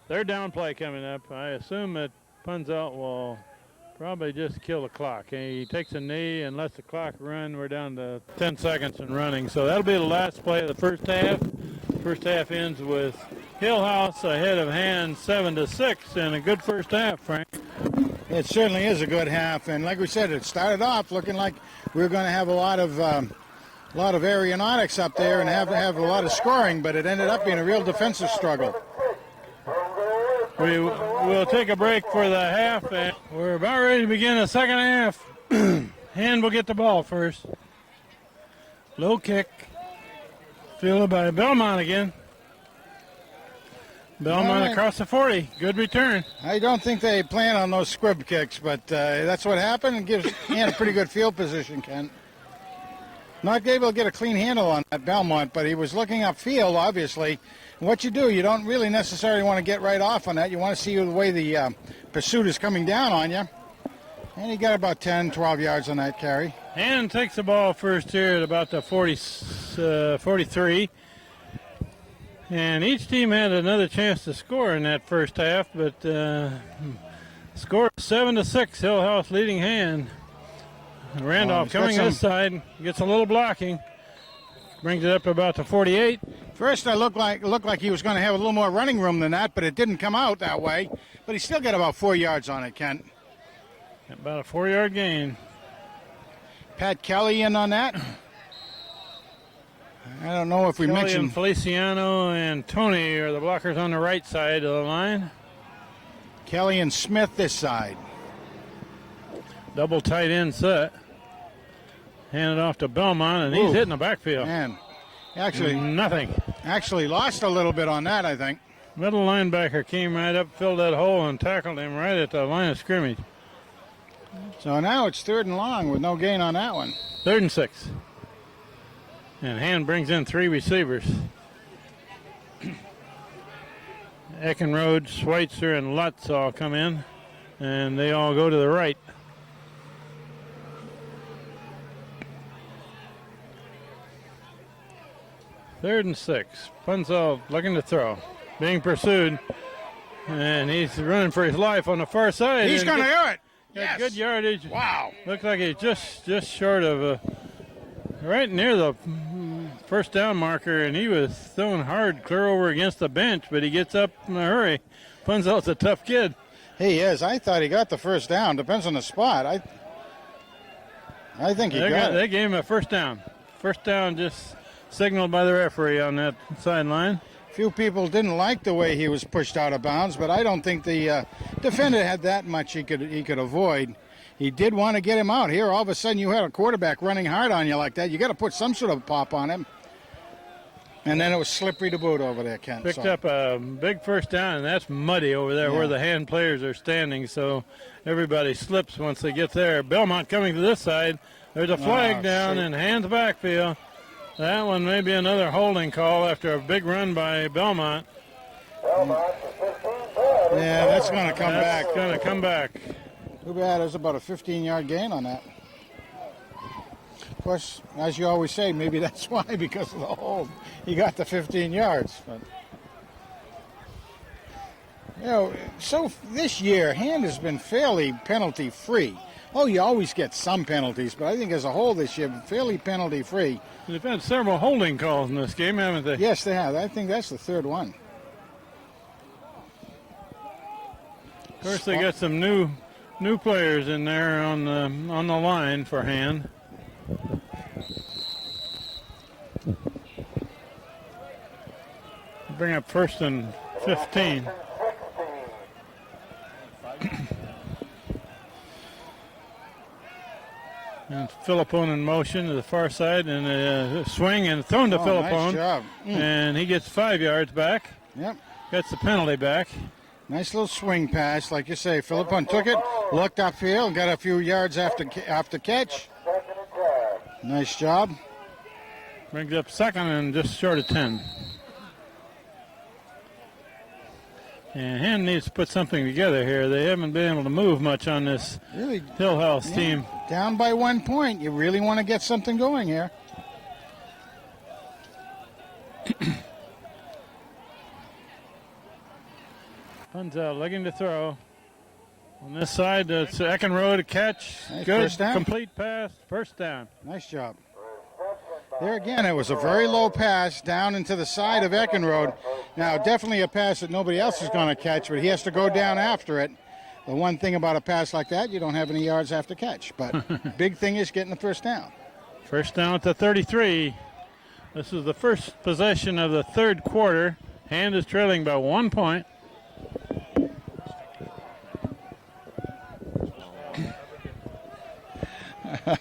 Third down play coming up. I assume that Punzelt will probably just kill the clock. He takes a knee and lets the clock run. We're down to 10 seconds and running. So that'll be the last play of the first half. First half ends with Hillhouse ahead of Hand 7-6 and a good first half, Frank. It certainly is a good half, and like we said, it started off looking like we were going to have a lot of aeronautics up there and have a lot of scoring, but it ended up being a real defensive struggle. We will take a break for the half, and we're about ready to begin the second half. Hand will get the ball first. Low kick, fielded by Belmont again. Belmont across the 40. Good return. I don't think they plan on those squib kicks, but that's what happened and gives Hand a pretty good field position, Kent. Not able to get a clean handle on that Belmont, but he was looking upfield, obviously. And what you do, you don't really necessarily want to get right off on that. You want to see the way the pursuit is coming down on you. And he got about 10, 12 yards on that carry. Hand takes the ball first here at about the 43. And each team had another chance to score in that first half, but score 7-6, Hillhouse leading Hand. Randolph coming this side, gets a little blocking, brings it up to about the 48. First, it looked like he was going to have a little more running room than that, but it didn't come out that way. But he still got about 4 yards on it, Kent. About a 4-yard gain. Pat Kelly in on that. I don't know if we Kelly mentioned and Feliciano and Tony are the blockers on the right side of the line. Kelly and Smith this side. Double tight end set. Hand it off to Belmont, and he's hitting the backfield. Man, actually lost a little bit on that, I think. Middle linebacker came right up, filled that hole, and tackled him right at the line of scrimmage. So now it's 3rd and long with no gain on that one. 3rd and 6. And Hand brings in 3 receivers. Eckenrode, Schweitzer, and Lutz all come in, and they all go to the right. Third and 6. Punzel looking to throw. Being pursued. And he's running for his life on the far side. He's going to do it. Got Yes. good yardage. Wow. Looked like he's just short of right near the first down marker, and he was throwing hard clear over against the bench, but he gets up in a hurry. Punzel's a tough kid. He is. I thought he got the first down. Depends on the spot. I think he got it. They gave him a first down. First down just signaled by the referee on that sideline. Few people didn't like the way he was pushed out of bounds, but I don't think the defender had that much he could avoid. He did want to get him out. Here, all of a sudden, you had a quarterback running hard on you like that. You got to put some sort of pop on him. And then it was slippery to boot over there, Kent. Picked up a big first down, and that's muddy over there where the Hand players are standing, so everybody slips once they get there. Belmont coming to this side. There's a flag down in Hand's backfield. That one may be another holding call after a big run by Belmont. Yeah, that's going to come back. That's going to come back. Too bad. There's about a 15-yard gain on that. Of course, as you always say, maybe that's why, because of the hold. He got the 15 yards. But, you know, so this year, Hand has been fairly penalty-free. Oh, you always get some penalties, but I think as a whole this year, fairly penalty-free. They've had several holding calls in this game, haven't they? Yes, they have. I think that's the 3rd one. Of course, they got some new players in there on the line for Hand. Bring up 1st and 15. And Philippone in motion to the far side, and a swing and thrown to Philippone. Nice job. And he gets 5 yards back. Yep. Gets the penalty back. Nice little swing pass, like you say. Philippone took it, looked upfield, got a few yards after catch. Nice job. Brings up 2nd and just short of 10. And Hand needs to put something together here. They haven't been able to move much on this Hillhouse team. Down by 1 point. You really want to get something going here. Punzel looking to throw. On this side, it's Eckenrode to catch. Nice Good, first down. complete pass, first down. Nice job. There again, it was a very low pass down into the side of Eckenrode. Now, definitely a pass that nobody else is going to catch, but he has to go down after it. The one thing about a pass like that, you don't have any yards after catch. But big thing is getting the first down. First down at the 33. This is the first possession of the 3rd quarter. Hand is trailing by 1 point.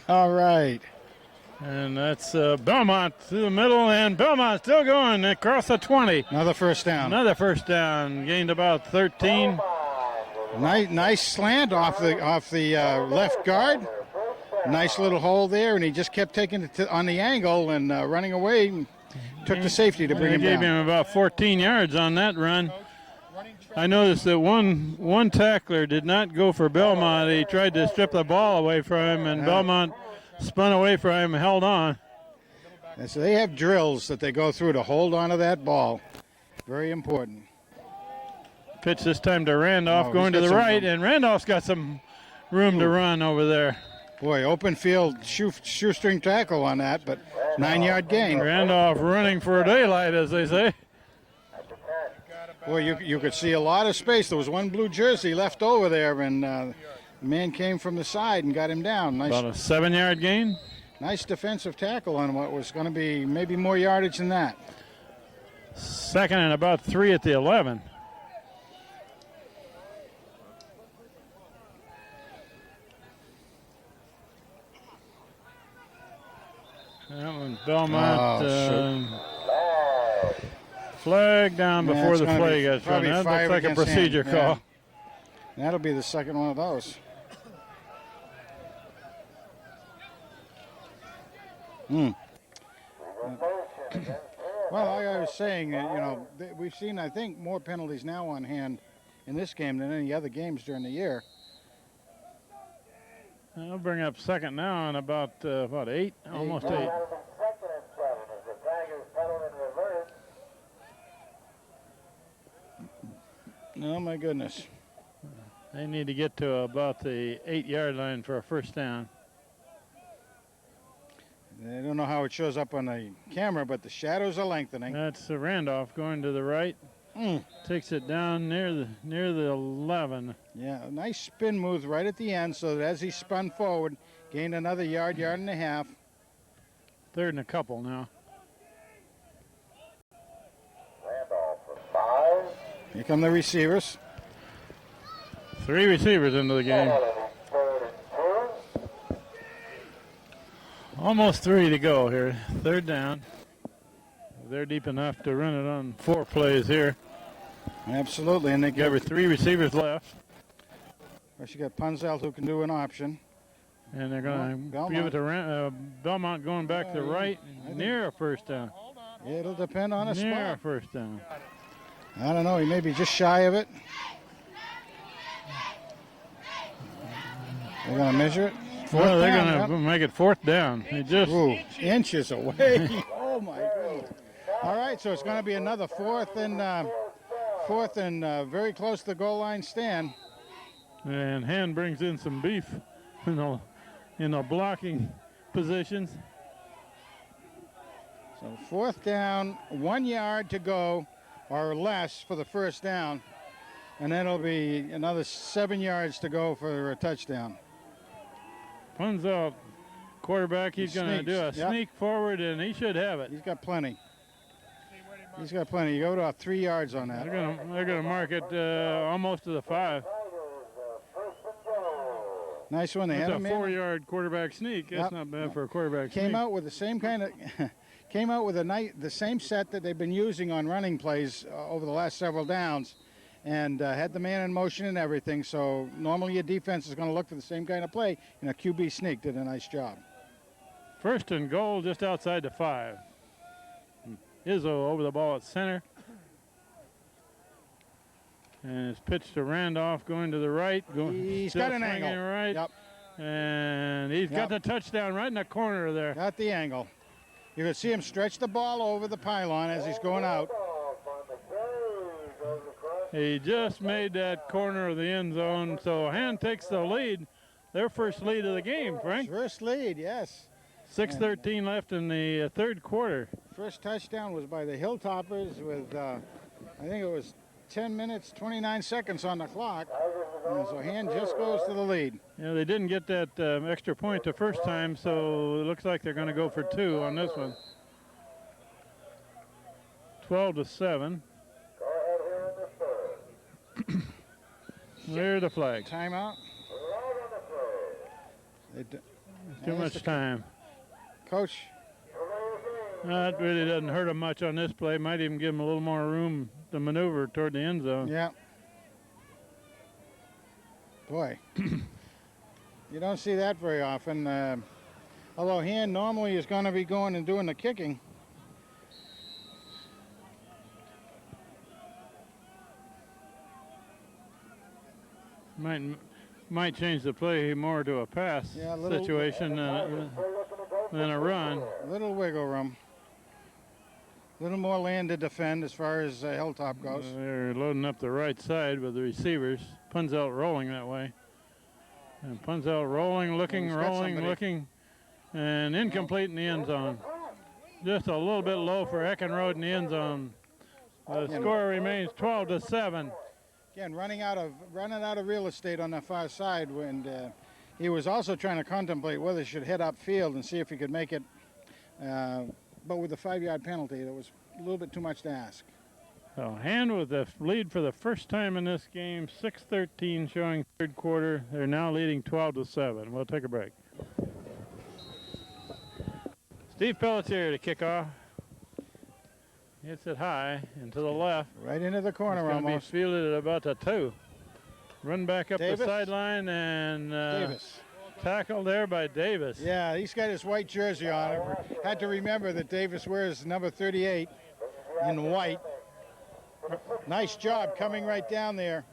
All right. And that's Belmont through the middle, and Belmont still going across the 20. Another first down. Another first down, gained about 13. Nice slant off the left guard. Nice little hole there, and he just kept taking it on the angle and running away. Took the safety to bring him Gave down. him about 14 yards on that run. I noticed that one tackler did not go for Belmont. He tried to strip the ball away from him, and Belmont spun away from him and held on. And so they have drills that they go through to hold on to that ball. Very important. Pitch this time to Randolph, going to the right, and Randolph's got some room to run over there. Boy, open field shoestring tackle on that, but 9-yard gain. Randolph running for daylight, as they say. Boy, you could see a lot of space. There was one blue jersey left over there, and the man came from the side and got him down. Nice, about a 7-yard gain. Nice defensive tackle on what was going to be maybe more yardage than that. 2nd and about 3 at the 11. That one, Belmont. Flag down before the flag gets run. That looks like a procedure call. That'll be the second one of those. Well, like I was saying, we've seen, I think, more penalties now on hand in this game than any other games during the year. I'll bring up second now and about 8, almost 8. Second and 7 as the Tigers pedal in reverse. Oh, my goodness. They need to get to about the 8-yard line for a first down. I don't know how it shows up on the camera, but the shadows are lengthening. That's Randolph going to the right. Takes it down near the 11. Yeah, a nice spin move right at the end, so that as he spun forward, gained another yard and a half. Third and a couple now. Randolph for 5. Here come the receivers. 3 receivers into the game. Third and 2. Almost 3 to go here. Third down. They're deep enough to run it on 4 plays here. Absolutely, and they Got 3 receivers left. Of course, you got Punzelt who can do an option. And they're going to give it to Belmont going back to the right near a first down. It'll depend on a Near a spot. first down. I don't know, he may be just shy of it. They're going to measure it. Well, they're going to make it fourth down. They just inches away. Oh, my goodness. All right, so it's going to be another fourth and very close to the goal line stand. And Hand brings in some beef in the blocking positions. So fourth down, 1 yard to go or less for the first down. And then it'll be another 7 yards to go for a touchdown. Punzelt, quarterback, he's going to do a Yep. sneak forward, and he should have it. He's got plenty. He's got plenty. You go to about 3 yards on that. They're going to mark it almost to the 5. Nice one. They That's had a him in. 4-yard quarterback sneak. That's Yep. not bad for a quarterback Came sneak. out with the same kind of, the same set that they've been using on running plays over the last several downs, and had the man in motion and everything. So normally your defense is going to look for the same kind of play, and a QB sneak did a nice job. First and goal just outside the 5. Izzo over the ball at center. And it's pitched to Randolph going to the right. He's got an angle. Right. Yep. And he's got the touchdown right in the corner there. Got the angle. You can see him stretch the ball over the pylon as he's going out. He just made that corner of the end zone, so Hand takes the lead. Their first lead of the game, Frank. First lead, yes. 6:13 left in the third quarter. First touchdown was by the Hilltoppers with, I think it was 10 minutes, 29 seconds on the clock. And so Hand just goes to the lead. Yeah, they didn't get that extra point the first time, so it looks like they're going to go for 2 on this one. 12-7. There's the flag. Timeout. Too much time. Coach. That really doesn't hurt them much on this play. Might even give them a little more room to maneuver toward the end zone. Yeah. Boy. You don't see that very often. Although Hand normally is going to be going and doing the kicking. Might change the play more to a pass situation than a run. Little wiggle room. Little more land to defend as far as Hilltop goes. They're loading up the right side with the receivers. Punzelt rolling that way. And Punzelt rolling, looking, and incomplete in the end zone. Just a little bit low for Eckenrode in the end zone. The score remains 12-7. Again, running out of real estate on the far side, and he was also trying to contemplate whether he should head upfield and see if he could make it. But with the 5-yard penalty, that was a little bit too much to ask. So Hand with the lead for the first time in this game, 6:13 showing third quarter. They're now leading 12-7. We'll take a break. Steve Pelletier to kick off. Hits it high and to the left. Right into the corner It's almost. Be fielded at about the 2. Run back up Davis. the sideline and Davis. tackle there by Davis. Yeah, he's got his white jersey on. Had to remember that Davis wears number 38 in white. Nice job coming right down there.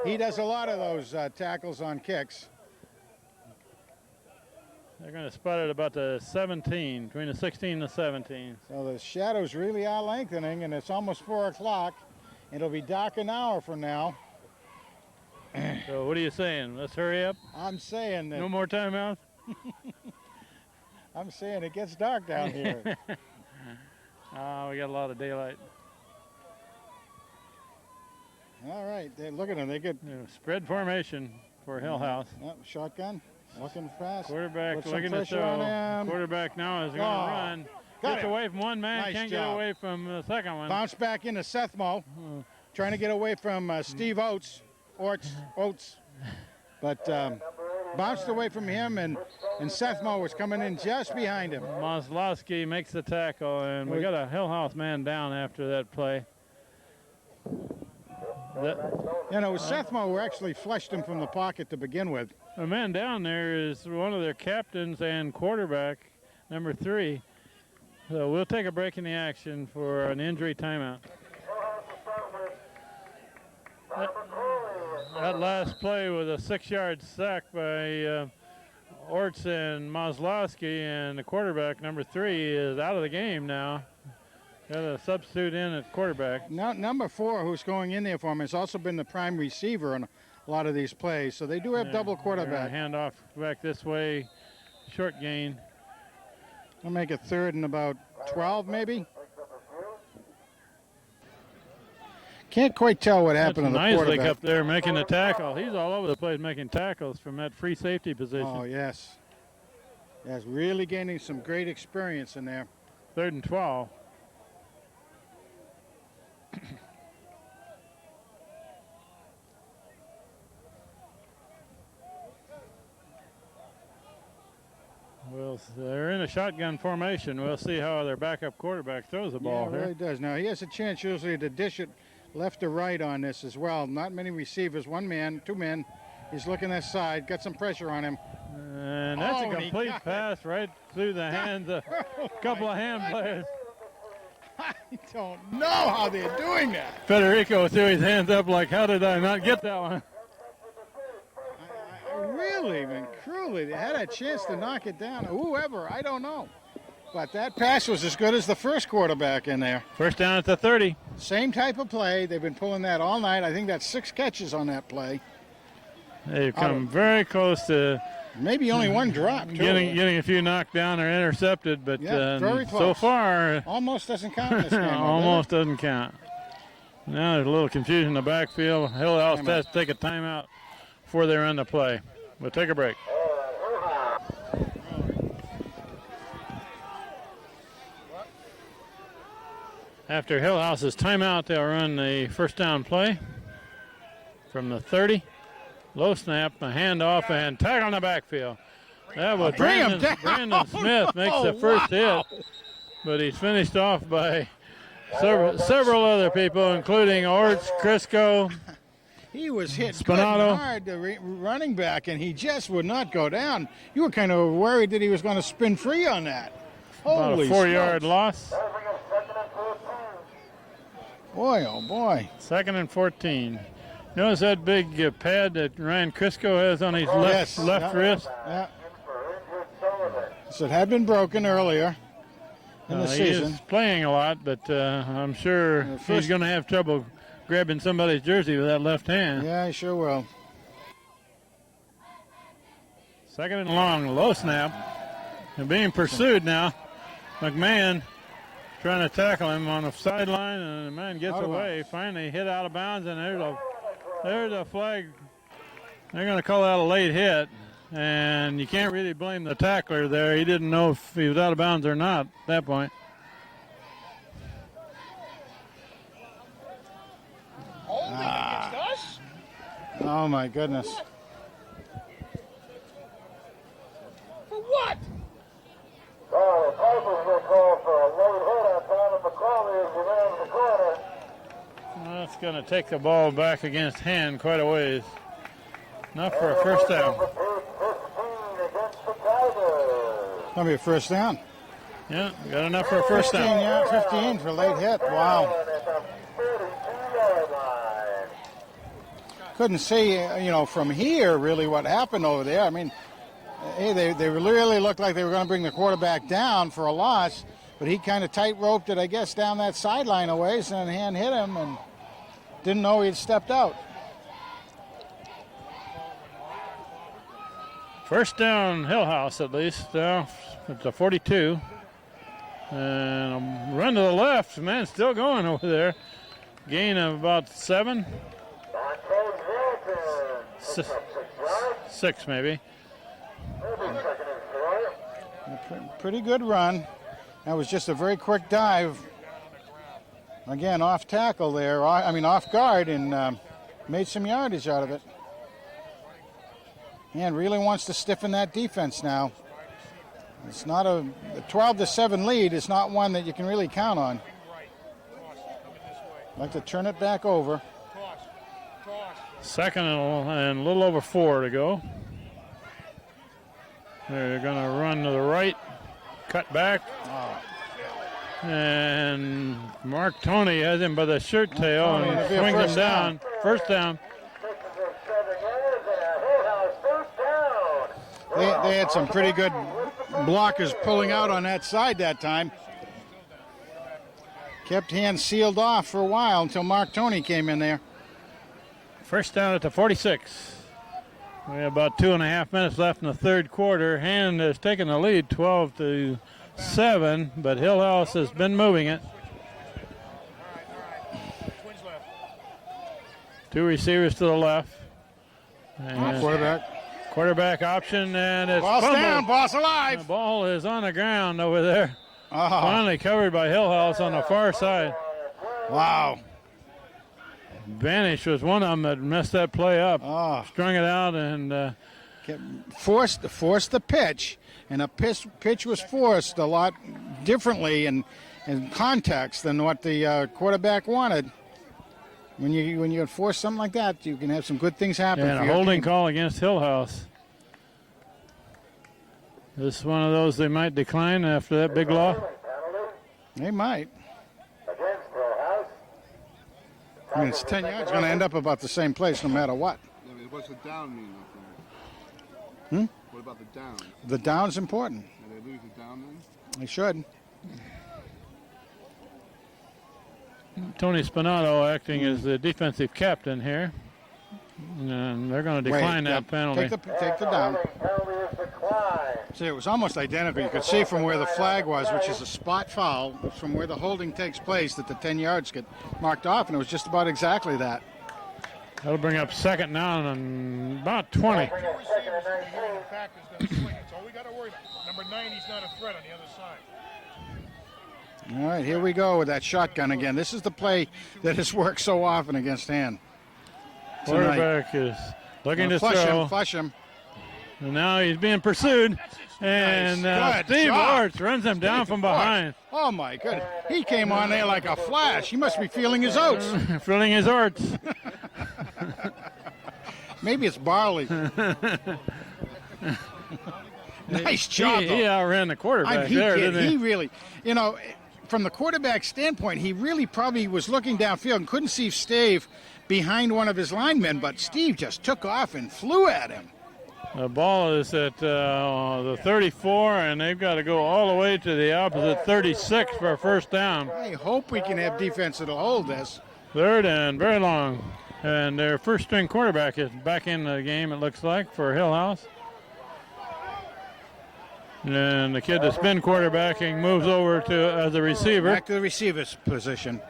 He does a lot of those tackles on kicks. They're going to spot it about the 17, between the 16 and the 17. So the shadows really are lengthening, and it's almost 4 o'clock. It'll be dark an hour from now. So what are you saying? Let's hurry up? I'm saying that. No more timeouts? I'm saying it gets dark down here. We got a lot of daylight. All right, look at them. They get Spread formation for Hillhouse. shotgun, looking fast. Quarterback Put some looking to pressure on throw. him. Quarterback now is going to run. Gets him. away from one man, Nice can't job. get away from the second one. Bounce back into Sethmo, trying to get away from Steve Oates. But bounced away from him, and Sethmo was coming in just behind him. Maslowski makes the tackle, and we got a Hillhouse man down after that play. You know, Sethmo who actually flushed him from the pocket to begin with. The man down there is one of their captains and quarterback, number 3. So we'll take a break in the action for an injury timeout. That last play was a 6-yard sack by Orts and Maslowski, and the quarterback, number 3, is out of the game now. Got a substitute in at quarterback. Now, number 4, who's going in there for him, has also been the prime receiver on a lot of these plays. So they do have double quarterback. Hand off back this way, short gain. I'll make it 3rd and about 12, maybe. Can't quite tell what happened to the Nice quarterback. up there making the tackle. He's all over the place making tackles from that free safety position. Oh, yes. Yes, really gaining some great experience in there. 3rd and 12. Well, they're in a shotgun formation. We'll see how their backup quarterback throws the ball Yeah, here. really does. Now, he has a chance usually to dish it left or right on this as well. Not many receivers. 1 man, 2 men. He's looking that side. Got some pressure on him. And that's a complete pass right through the hands of a couple of hand players. I don't know how they're doing that. Federico threw his hands up like, how did I not get that one? Really, man, truly, they had a chance to knock it down. Whoever, I don't know. But that pass was as good as the first quarterback in there. First down at the 30. Same type of play. They've been pulling that all night. I think that's 6 catches on that play. They've come very close to maybe only 1 drop, too. Getting a few knocked down or intercepted, but very close. so far almost doesn't count in this game. almost doesn't count. Now there's a little confusion in the backfield. Hillhouse has to take a timeout before they run the play. We'll take a break. After Hillhouse's timeout, they'll run the first down play from the 30. Low snap, a handoff, and tag on the backfield. That was Brandon Smith makes the first hit, but he's finished off by several other people, including Orts, Crisco. He was hit Spinato. hard, the running back, and he just would not go down. You were kind of worried that he was going to spin free on that. About Holy a 4-yard smokes. loss. Boy, oh boy. 2nd and 14. Notice that big pad that Ryan Crisco has on his left wrist? Yeah. So it had been broken earlier in the season. He's playing a lot, but I'm sure he's going to have trouble grabbing somebody's jersey with that left hand. Yeah, he sure will. 2nd and long, low snap. And being pursued now. McMahon trying to tackle him on the sideline, and the man gets away. Finally hit out of bounds, and there's a flag. They're going to call that a late hit, and you can't really blame the tackler there. He didn't know if he was out of bounds or not at that point. Against us? Oh, my goodness. For what? Oh, the Piper's going to call for a late hit on Brandon McCauley as he ran the corner. That's going to take the ball back against hand quite a ways. Not for a first down. Number 15 against Gonna be a first down. Yeah, got enough for a first 15, down. yeah, 15 for a late hit. Wow. Couldn't see, from here really what happened over there. I mean, hey, they really looked like they were going to bring the quarterback down for a loss, but he kind of tight-roped it, I guess, down that sideline a ways, and hand hit him and didn't know he had stepped out. First down, Hillhouse at least. It's a 42. And a run to the left. Man, still going over there. Gain of about 7. 6 maybe. Pretty good run. That was just a very quick dive. Again, off tackle there. Off guard, and made some yardage out of it. And really wants to stiffen that defense now. It's not a 12-7 lead. It's not one that you can really count on. Like to turn it back over. Second and a little over 4 to go. They're going to run to the right, cut back. And Mark Tony has him by the shirt tail and swings him down. First down. They had some pretty good blockers pulling out on that side that time. Kept hands sealed off for a while until Mark Tony came in there. First down at the 46. We have about 2.5 minutes left in the third quarter. Hand has taken the lead 12-7, but Hillhouse has been moving it. 2 receivers to the left. And quarterback option, and it's Ball's fumbled. down, ball's alive. The ball is on the ground over there. Finally covered by Hillhouse on the far side. Wow. Vanish was one of them that messed that play up. Strung it out and forced the pitch, and a pitch was forced a lot differently in context than what the quarterback wanted. When you force something like that, you can have some good things happen. And a holding call against Hillhouse. This is one of those they might decline after that big loss. They might. I mean, it's 10 yards. It's going to end up about the same place no matter what. Yeah, I mean, what's the down mean? What about the down? The down's important. Did they lose the down then? They should. Tony Spinato acting as the defensive captain here. And they're going to decline that penalty. Take the down. See, it was almost identical. You could see from where the flag was, which is a spot foul, from where the holding takes place, that the 10 yards get marked off, and it was just about exactly that. That'll bring up second down and about 20. That's all we got to worry about. Number 9, he's not a threat on the other side. All right, here we go with that shotgun again. This is the play that has worked so often against Han. Quarterback is looking to throw. Flush him. And now he's being pursued. And Steve Orts runs him down from behind. Oh, my goodness. He came on there like a flash. He must be feeling his oats. Feeling his Orts. Maybe it's barley. Nice job. He outran the quarterback didn't he? He really, from the quarterback standpoint, he really probably was looking downfield and couldn't see Steve behind one of his linemen, but Steve just took off and flew at him. The ball is at the 34, and they've got to go all the way to the opposite 36 for a first down. I hope we can have defense that'll hold this. Third and very long. And their first-string quarterback is back in the game, it looks like, for Hillhouse. And the kid that's been quarterbacking moves over to as a receiver. Back to the receiver's position.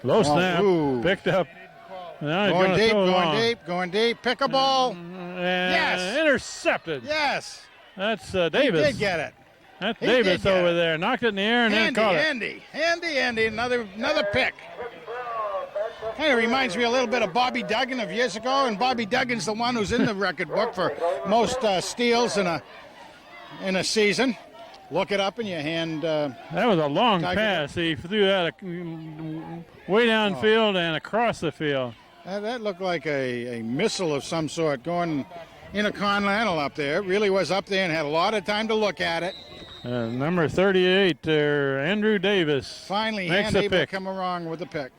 Low snap, picked up. Now he's going deep, pick a ball. And intercepted. Yes. That's Davis. He did get it. That's Davis over there. Knocked it in the air and then caught it. Andy, another pick. Kind of reminds me a little bit of Bobby Duggan of years ago, and Bobby Duggan's the one who's in the record book for most steals in a season. Look it up in your hand. That was a long pass. He threw that way downfield and across the field. That looked like a missile of some sort going intercontinental up there. It really was up there and had a lot of time to look at it. Number 38 there, Andrew Davis. Finally, makes hand a able to pick. come along with the pick.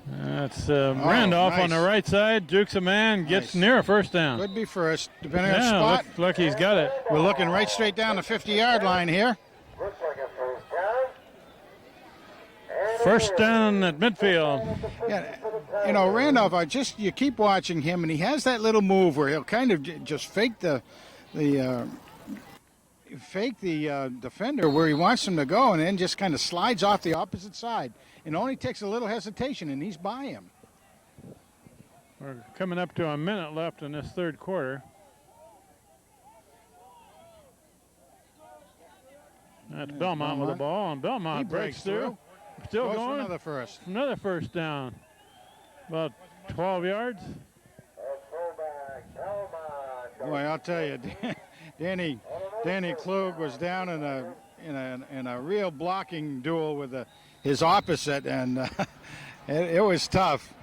That's Randolph nice. on the right side. Jukes a man, gets Nice. near a first down. Could be first, depending on Yeah, spot. look, he's got it. We're looking right straight down the 50-yard line here. Looks like a first down. And First down at midfield. Yeah, you know, Randolph, you keep watching him, and he has that little move where he'll kind of just fake the defender where he wants him to go, and then just kind of slides off the opposite side. It only takes a little hesitation, and he's by him. We're coming up to a minute left in this third quarter. That's Belmont with the ball, and Belmont He breaks through. Still Goes for going. another first. Another first down. About 12 yards. fullback, Belmont. Boy, I'll tell you, Danny Klug was down in a real blocking duel with his opposite, and it was tough.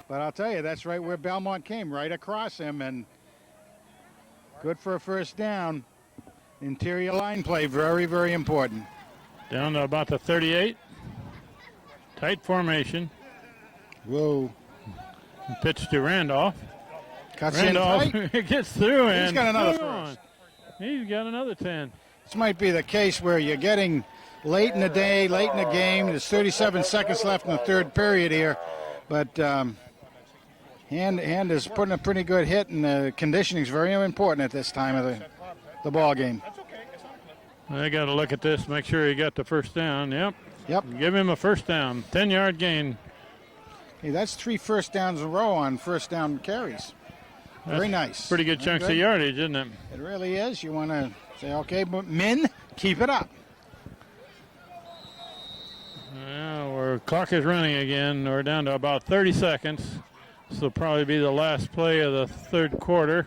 But I'll tell you, that's right where Belmont came, right across him, and good for a first down. Interior line play, very, very important. Down to about the 38. Tight formation. Whoa. Pitch to Randolph. Cuts Randolph in tight. gets through and He's got another hang on. first. He's got another 10. This might be the case where you're getting late in the day, late in the game. There's 37 seconds left in the third period here. But Hand is putting a pretty good hit, and the conditioning is very important at this time of the ball game. They got to look at this, make sure he got the first down. Yep. Give him a first down. 10-yard gain. Hey, that's 3 first downs in a row on first down carries. Very nice. Pretty good chunks of yardage, isn't it? It really is. You want to say, okay, but men, keep it up. Well, our clock is running again. We're down to about 30 seconds. This will probably be the last play of the third quarter.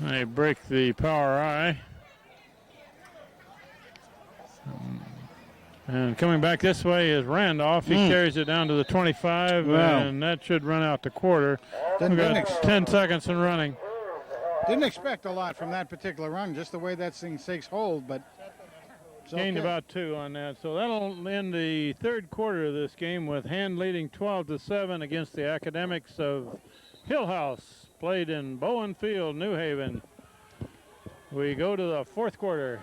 They break the power eye. And coming back this way is Randolph. He carries it down to the 25, and that should run out the quarter. We've got 10 seconds and running. Didn't expect a lot from that particular run, just the way that thing takes hold, but it's Gained okay. about 2 on that. So that'll end the third quarter of this game with Hand leading 12-7 against the Academics of Hillhouse, played in Bowen Field, New Haven. We go to the fourth quarter.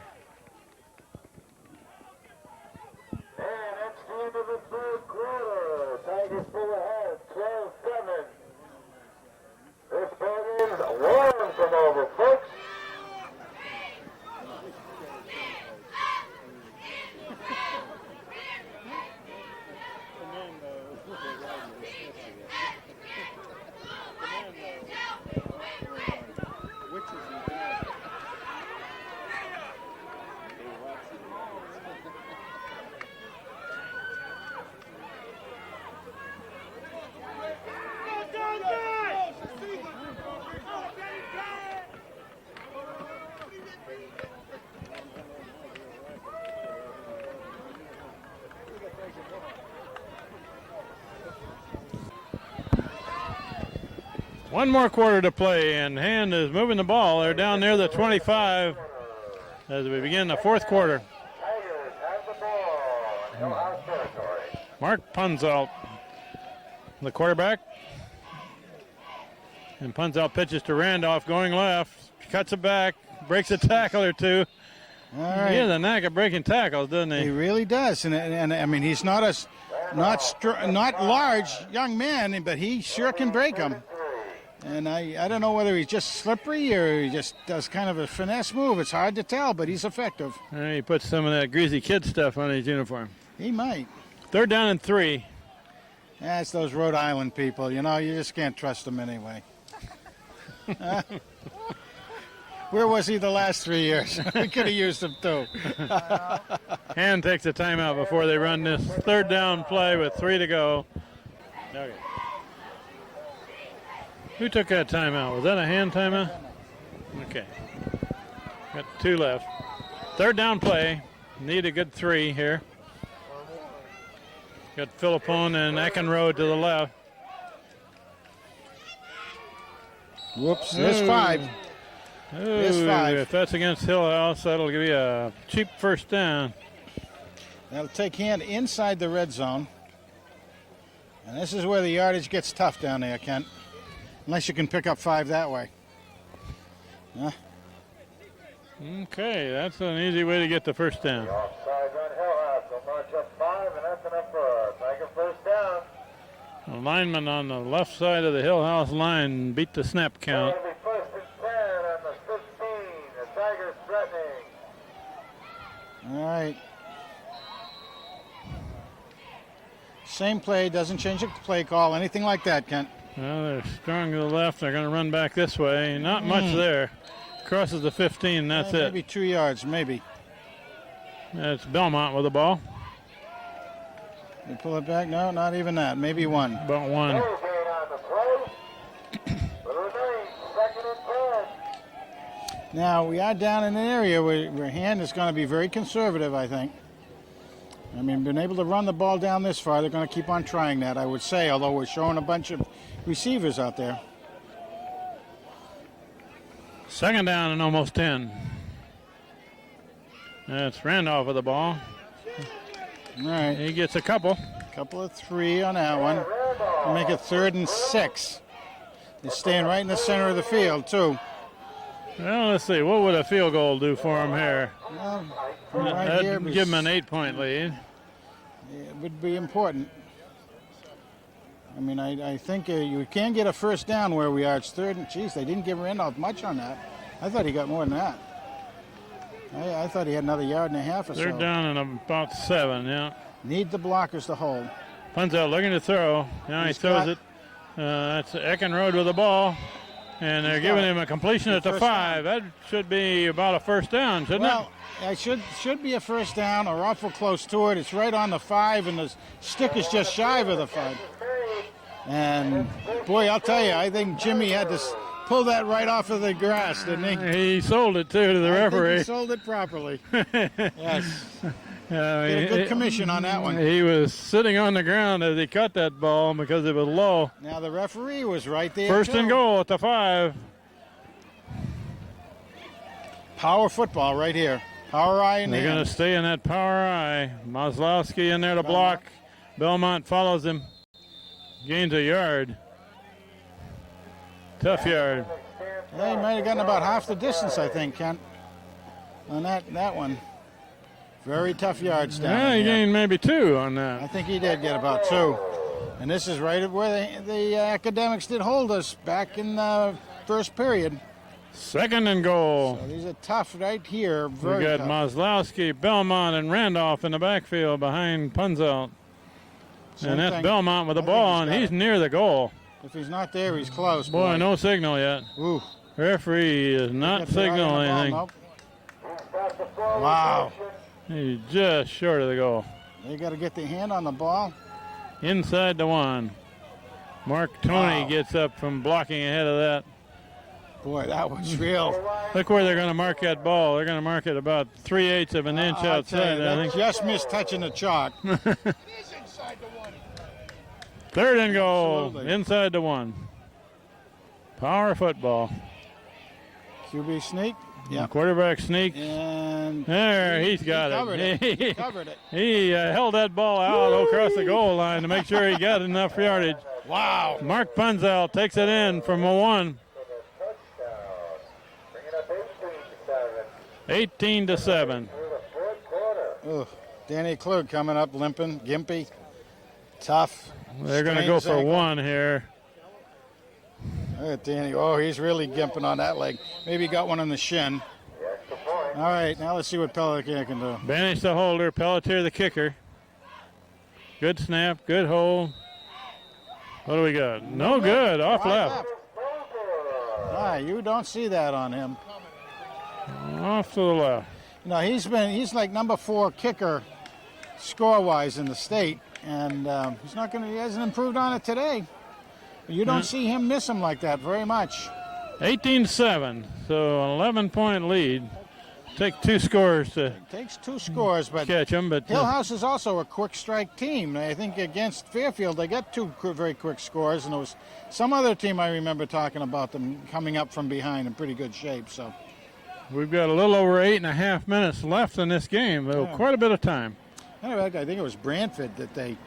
And that's the end of the third quarter. Tigers pull ahead, 12-7. This ball game's long from over, folks. One more quarter to play, and Hand is moving the ball. They're down near the 25 as we begin the fourth quarter. Tigers have the ball in Hillhouse territory. Mark Punzelt, the quarterback. And Punzelt pitches to Randolph going left, cuts it back, breaks a tackle or two. All right. He has a knack of breaking tackles, doesn't He he? really does, and I mean, he's not not large young man, but he sure can break them. And I don't know whether he's just slippery or he just does kind of a finesse move. It's hard to tell, but he's effective. And he puts some of that greasy kid stuff on his uniform. He might. Third down and 3. That's those Rhode Island people. You know, you just can't trust them anyway. Where was he the last 3 years? We could have used him too. Hand takes a timeout before they run this third down play with 3 to go. Okay. Who took that timeout? Was that a Hand timeout? Okay. Got 2 left. Third down play. Need a good 3 here. Got Philippone and Eckenrode to the left. Whoops, there's 5. There's 5. If that's against Hillhouse, that'll give you a cheap first down. That'll take hand inside the red zone. And this is where the yardage gets tough down there, Kent. Unless you can pick up 5 that way. Huh? Okay, that's an easy way to get the first down. Offside on Hillhouse. They'll march up 5, and that's enough for a Tiger first down. The lineman on the left side of the Hillhouse line beat the snap count. It'll be first and 10 on the 15. The Tigers threatening. All right. Same play, doesn't change the play call, anything like that, Kent. Well, they're strong to the left. They're going to run back this way. Not much there. Crosses the 15, that's it. Maybe 2 yards, maybe. That's Belmont with the ball. You pull it back? No, not even that. Maybe 1. About 1. No gain on the play. But it remains second and 10. Now, we are down in an area where Hand is going to be very conservative, I think. I mean, been able to run the ball down this far, they're going to keep on trying that, I would say, although we're showing a bunch of receivers out there. Second down and almost 10. That's Randolph with the ball. All right. He gets a couple. Couple of 3 on that one. To make it 3rd and 6. They're staying right in the center of the field, too. Well, let's see. What would a field goal do for him here? Well, right That'd here, give him an 8-point lead. it would be important. I mean, I think you can get a first down where we are. It's 3rd and... Geez, they didn't give Randolph much on that. I thought he got more than that. I thought he had another 1.5 yards or so. 3rd down and about 7, yeah. Need the blockers to hold. Punzel looking to throw. Now he throws it. That's Eckenrode with the ball. And they're giving him a completion at the 5. That should be about a first down, shouldn't it? Well, it should be a first down or awful close to it. It's right on the 5, and the stick is just shy of the 5. And, boy, I'll tell you, I think Jimmy had to pull that right off of the grass, didn't he? He sold it, too, to the referee. He sold it properly. Yes. Get a good commission on that one. He was sitting on the ground as he cut that ball because it was low. Now the referee was right there. First and goal at the 5. Power football right here. Power eye in They're hand. going to stay in that power eye. Maslowski in there to block. Belmont follows him. Gains a yard. Tough yard. Yeah, he might have gotten about half the distance, I think, Kent, on that one. Very tough yards down Yeah, he here. gained maybe 2 on I that. think he did get about 2. And this is right where the academics did hold us back in the first period. Second and goal. So these are tough right here. We Very got tough. Maslowski, Belmont, and Randolph in the backfield behind Punzel. Same And that's thing. Belmont with the I think ball, and got he's it. near the goal. If he's not there, he's close. Boy, no signal yet. Ooh. Referee is not Get the eye on signaling the ball, anything. nope. Wow. He's just short of the goal. They got to get their hand on the ball. Inside the 1. Mark Toney Wow. gets up from blocking ahead of that. Boy, that was real. Look where they're going to mark that ball. They're going to mark it about 3/8 of an inch I'll tell outside, you, I that think. just missed touching the chalk. It is inside the 1. 3rd and goal. Absolutely. Inside the 1. Power football. QB sneak. Yeah. Quarterback sneak. And There, he's got covered it. it. He covered it. He held that ball out across the goal line to make sure he got enough yardage. Wow. Mark Punzel takes it in from a 1. Bring it up 18 to 7. through the fourth quarter. Ugh. Danny Klug coming up limping, gimpy, tough. They're going to Strained go his for ankle. 1 here. Look at Danny. Oh, he's really gimping on that leg. Maybe he got one on the shin. Extra point. All right, now let's see what Pelican can do. Banish the holder, Pelletier the kicker. Good snap, good hold. What do we got? No good, off left. Ah, you don't see that on him. Off to the left. You know, he's like number 4 kicker score-wise in the state, and he hasn't improved on it today. You don't see him miss him like that very much. 18-7, so an 11-point lead. take 2 scores to It takes 2 scores, but catch them. But Hillhouse is also a quick strike team. I think against Fairfield they got 2 very quick scores, and there was some other team I remember talking about them coming up from behind in pretty good shape. So we've got a little over 8.5 minutes left in this game. Though quite a bit of time. anyway, I think it was Brantford that they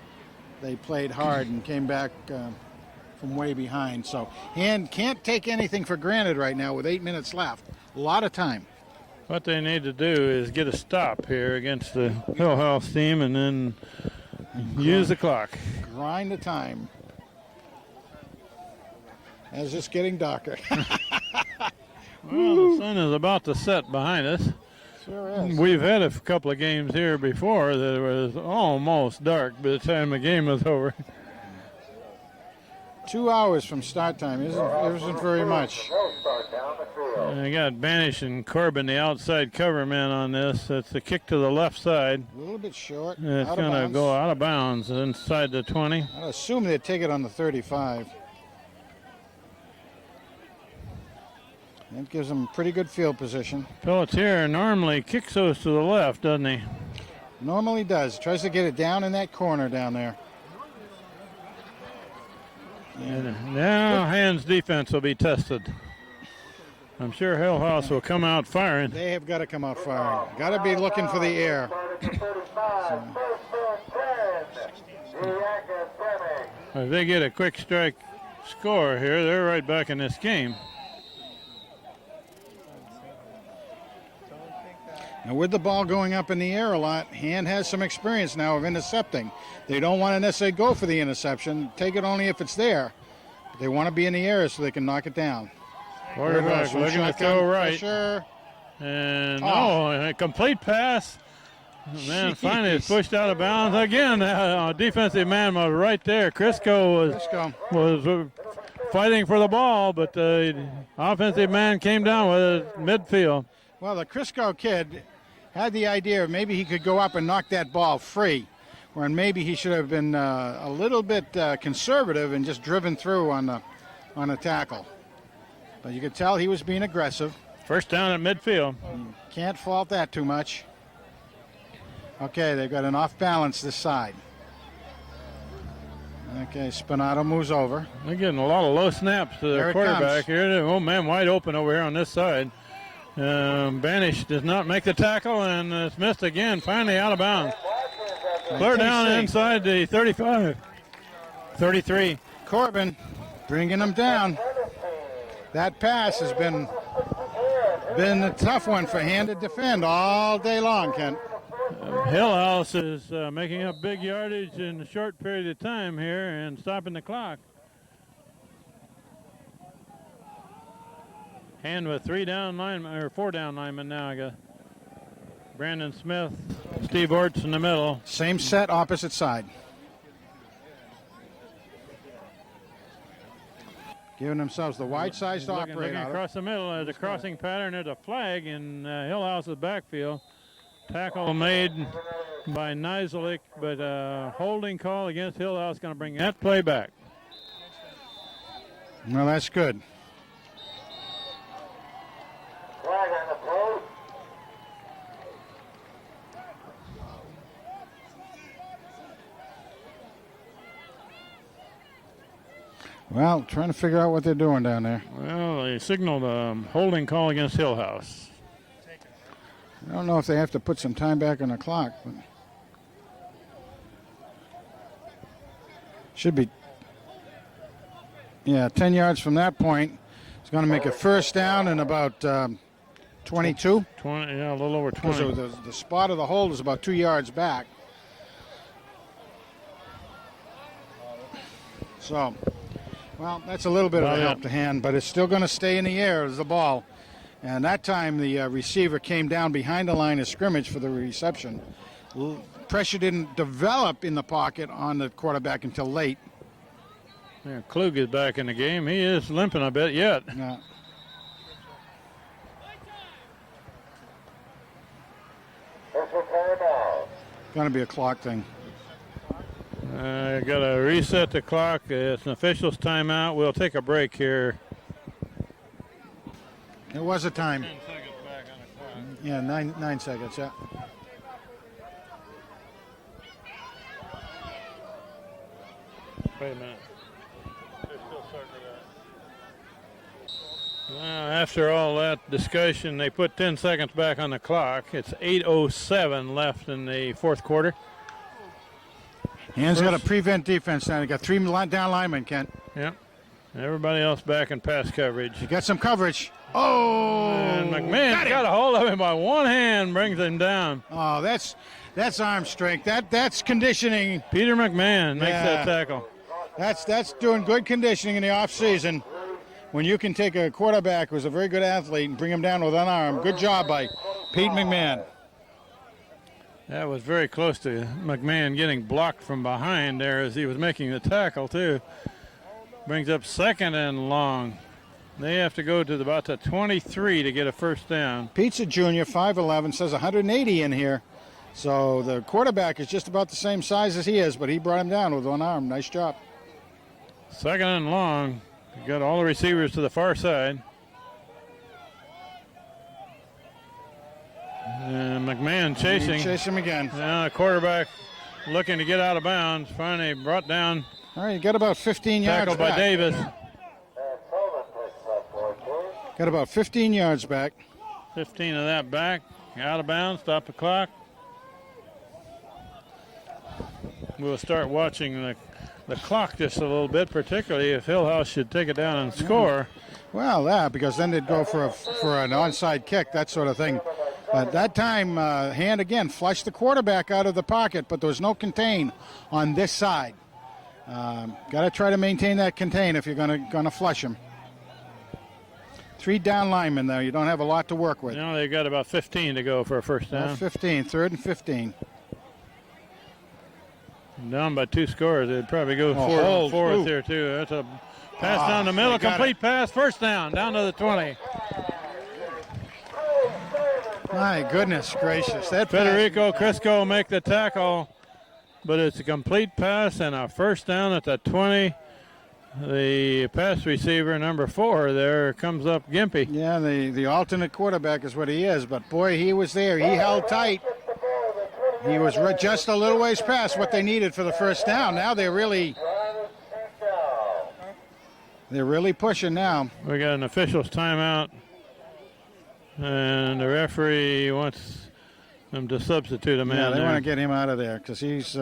played hard and came back from way behind. So and can't take anything for granted right now with 8 minutes left. A lot of time. What they need to do is get a stop here against the Hillhouse team and then use the clock. Grind the time. As it's getting darker. Well, the sun is about to set behind us. Sure is. We've had a couple of games here before that was almost dark by the time the game was over. 2 hours from start time isn't very much. And I got Banish and Corbin, the outside cover man on this. That's a kick to the left side. A little bit short. And it's out of going to bounds. go out of bounds inside the 20. I'd assume they'd take it on the 35. That gives them pretty good field position. Pelletier normally kicks those to the left, doesn't he? Normally does. Tries to get it down in that corner down there. And now Hand's defense will be tested. I'm sure Hillhouse will come out firing. They have got to come out firing. Got to be looking for the air. If they get a quick strike score here, they're right back in this game. Now with the ball going up in the air a lot, Hand has some experience now of intercepting. They don't want to necessarily go for the interception. Take it only if it's there. But they want to be in the air so they can knock it down. Quarterback looking to throw right. Pressure. And a complete pass. And then finally it's pushed out of bounds. Again, defensive man was right there. Crisco was fighting for the ball, but the offensive man came down with it midfield. Well, the Crisco kid had the idea of maybe he could go up and knock that ball free, or maybe he should have been a little bit conservative and just driven through on a tackle. But you could tell he was being aggressive. First down at midfield. Can't fault that too much. Okay, they've got an off balance this side. Okay, Spinato moves over. They're getting a lot of low snaps to their quarterback here. Oh, man, wide open over here on this side. Banish does not make the tackle, and it's missed again. Finally out of bounds. Clear down inside the 35. 33. Corbin bringing them down. That pass has been a tough one for Hand to defend all day long, Kent. Hillhouse is making up big yardage in a short period of time here and stopping the clock. Hand with 4 down linemen now. I got Brandon Smith, Steve Orts in the middle. Same set, opposite side. Giving themselves the wide size to operate looking out of. across the middle. There's a crossing pattern. There's a flag in Hillhouse's backfield. Tackle made by Nizelik, but holding call against Hillhouse going to bring that play back. Well, that's good. Flag on the play. Well, trying to figure out what they're doing down there. Well, they signaled a holding call against Hillhouse. I don't know if they have to put some time back on the clock, but should be. Yeah, 10 yards from that point. It's going to make a first down in about 22. 20, yeah, a little over 20. So the spot of the hold is about 2 yards back. So, well, that's a little bit of a help to Hand, but it's still going to stay in the air as the ball. And that time the receiver came down behind the line of scrimmage for the reception. Pressure didn't develop in the pocket on the quarterback until late. Yeah, Klug is back in the game. He is limping a bit yet. Yeah. Going to be a clock thing. Got to reset the clock. It's an official's timeout. We'll take a break here. It was a time. 10 seconds back on the clock. Yeah, 9 seconds, yeah. Wait a minute. Well, after all that discussion, they put 10 seconds back on the clock. It's 8:07 left in the fourth quarter. Hands got a prevent defense now. They got 3 down linemen, Kent. Yep. Everybody else back in pass coverage. You got some coverage. Oh! And McMahon got a hold of him by one hand, brings him down. Oh, that's arm strength. That's conditioning. Peter McMahon makes that tackle. That's doing good conditioning in the off season. When you can take a quarterback who's a very good athlete and bring him down with one arm. Good job by Pete McMahon. That was very close to McMahon getting blocked from behind there as he was making the tackle, too. Brings up 2nd and long. They have to go to about the 23 to get a first down. Pete's a junior, 5'11", says 180 in here. So the quarterback is just about the same size as he is, but he brought him down with one arm. Nice job. 2nd and long. You got all the receivers to the far side. And McMahon chasing. Chase him again. Now the quarterback looking to get out of bounds. Finally brought down. All right, you got about 15 yards Tackled by back. Davis. Got about 15 yards back. 15 of that back. Out of bounds. Stop the clock. We'll start watching the clock just a little bit, particularly if Hillhouse should take it down and score. Well, because then they'd go for an onside kick, that sort of thing. But that time, Hand again flushed the quarterback out of the pocket, but there was no contain on this side. Got to try to maintain that contain if you're gonna flush him. 3 down linemen there. You don't have a lot to work with. Now they've got about 15 to go for a first down. 15, 3rd and 15. Down by 2 scores. They'd probably go fourth here, too. That's a pass down the middle. Complete pass. First down to the 20. My goodness gracious. That Federico Crisco make the tackle, but it's a complete pass and a first down at the 20. The pass receiver, number 4, there comes up Gimpy. Yeah, the alternate quarterback is what he is, but boy, he was there. He held tight. He was just a little ways past what they needed for the first down. Now they're really pushing now. We got an official's timeout, and the referee wants them to substitute a man. Yeah, they there. want to get him out of there because he's.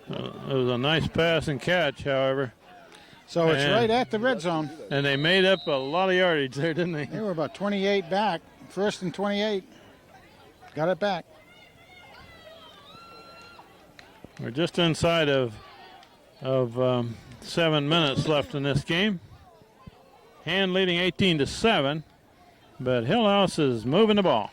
It was a nice pass and catch, however. So it's right at the red zone. And they made up a lot of yardage there, didn't they? They were about 28 back. 1st and 28. Got it back. We're just inside of 7 minutes left in this game. Hand leading 18-7, but Hillhouse is moving the ball.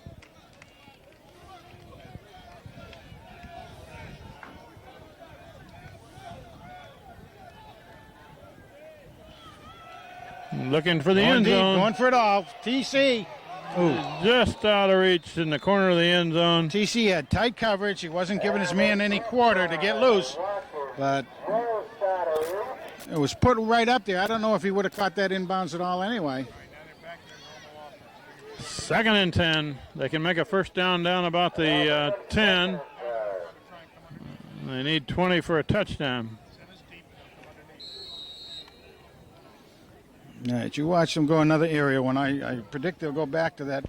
Looking for the end zone. Going for it all. TC. Just out of reach in the corner of the end zone. TC had tight coverage. He wasn't giving his man any quarter to get loose, but it was put right up there. I don't know if he would have caught that inbounds at all anyway. 2nd and 10. They can make a first down about the 10. They need 20 for a touchdown. All right, you watch them go another area when I predict they'll go back to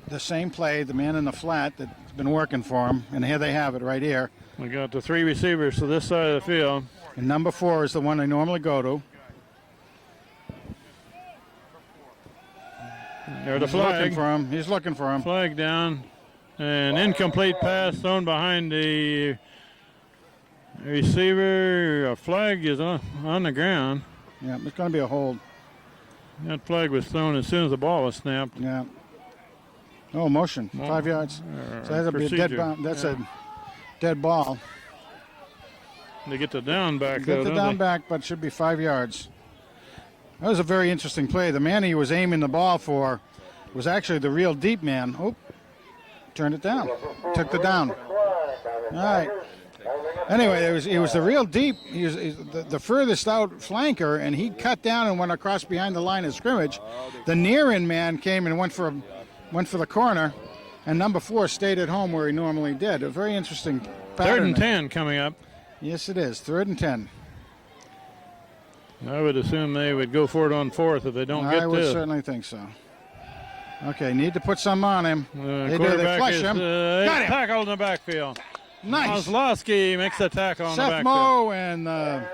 the same play, the man in the flat that's been working for him, and here they have it right here. We got the 3 receivers to this side of the field. And number 4 is the one they normally go to. There's the flag. He's looking for him. Flag down. An incomplete pass thrown behind the receiver. A flag is on the ground. Yeah, it's going to be a hold. That flag was thrown as soon as the ball was snapped. Yeah. Oh, motion. 5 yards. So that'll be a dead ball. That's a dead ball. They get the down back, Get the down back, but it should be 5 yards. That was a very interesting play. The man he was aiming the ball for was actually the real deep man. Oh, turned it down. Took the down. All right. Anyway, it was the real deep. He was the furthest out flanker, and he cut down and went across behind the line of scrimmage. The near-in man came and went for went for the corner, and number 4 stayed at home where he normally did. A very interesting pattern. 3rd and 10 coming up. Yes, it is. 3rd and 10. I would assume they would go for it on 4th if they don't get this. I would certainly think so. Okay, need to put some on him. They do. They Quarterback flush is him. Got him. tackled in the backfield. Nice. Kozlowski makes the tackle on the Seth backfield. Moe and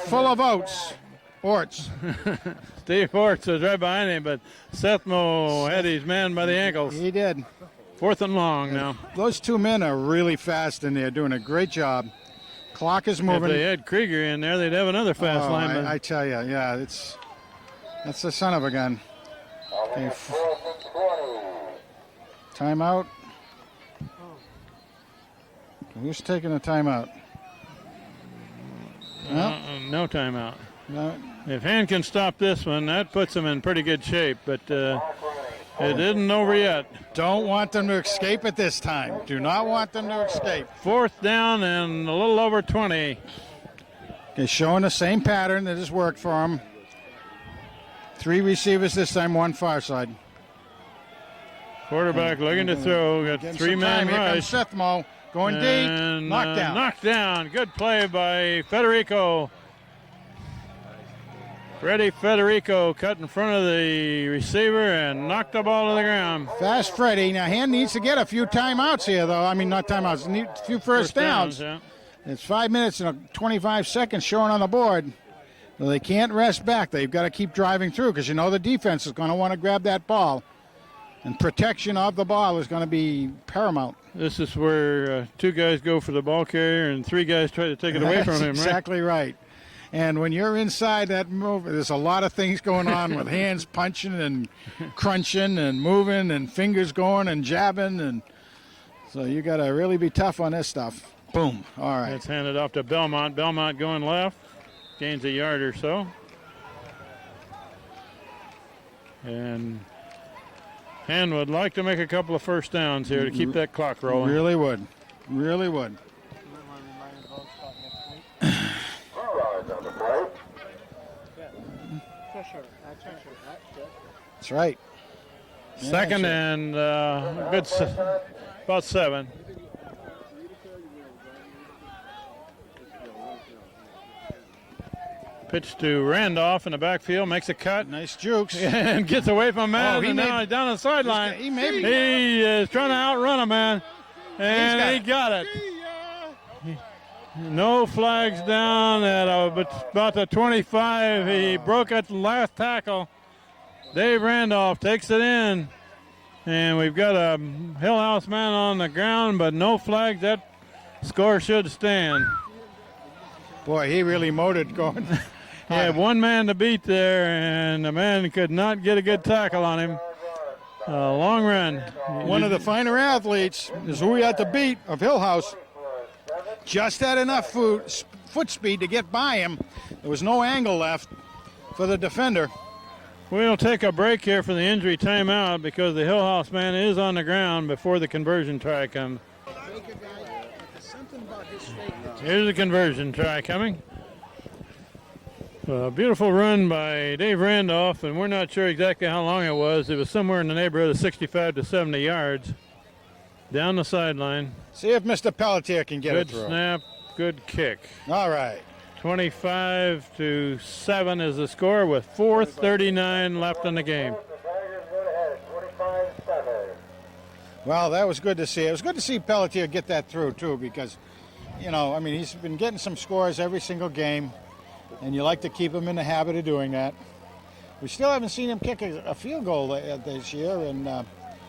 full of oats. Orts. Steve Orts was right behind him, but Seth Moe had his man by the ankles. He did. 4th and long now. Those 2 men are really fast in there, doing a great job. Clock is moving. If they had Krieger in there, they'd have another fast lineman. I tell you, yeah, that's the son of a gun. Okay. Timeout. Who's taking a timeout? No timeout. No. If Hand can stop this one, that puts them in pretty good shape, but it isn't over yet. Don't want them to escape at this time. Do not want them to escape. 4th down and a little over 20. Okay, showing the same pattern that has worked for them. 3 receivers this time, 1 far side. Quarterback looking to throw. Got Getting 3-man some time. Here comes rush. Seth Moe going And, deep. Knockdown. Knocked down. Good play by Federico. Freddie Federico cut in front of the receiver and knocked the ball to the ground. Fast Freddie. Now, Hand needs to get a few timeouts here, though. I mean, not timeouts. Need a few first downs. Yeah. It's 5 minutes and 25 seconds showing on the board. Well, they can't rest back. They've got to keep driving through because you know the defense is going to want to grab that ball. And protection of the ball is going to be paramount. This is where 2 guys go for the ball carrier and 3 guys try to take it away from him, right? Exactly right. And when you're inside that move, there's a lot of things going on with hands punching and crunching and moving and fingers going and jabbing. And so you got to really be tough on this stuff. Boom. All right. It's handed off to Belmont. Belmont going left. Gains a yard or so. And Hand would like to make a couple of first downs here to keep that clock rolling. Really would. Really would. That's right. Second and about 7. Pitch to Randolph in the backfield, makes a cut. Nice jukes. And gets away from a man. He and now he's down the sideline. He is trying to outrun a man. And he got it. No flags down at about the 25. He broke at the last tackle. Dave Randolph takes it in. And we've got a Hillhouse man on the ground, but no flags. That score should stand. Boy, he really motored going. He had 1 man to beat there, and the man could not get a good tackle on him. A long run. One of the finer athletes is who he had to beat of Hillhouse. Just had enough foot speed to get by him. There was no angle left for the defender. We'll take a break here for the injury timeout because the Hillhouse man is on the ground before the conversion try comes. Here's the conversion try coming. A beautiful run by Dave Randolph, and we're not sure exactly how long it was. It was somewhere in the neighborhood of 65 to 70 yards down the sideline. See if Mr. Pelletier can get Good it through. Good snap, good kick. All right. 25 to 7 is the score with 4:39 left in the game. Well, that was good to see. It was good to see Pelletier get that through, too, because, you know, I mean, he's been getting some scores every single game, and you like to keep him in the habit of doing that. We still haven't seen him kick a field goal this year, and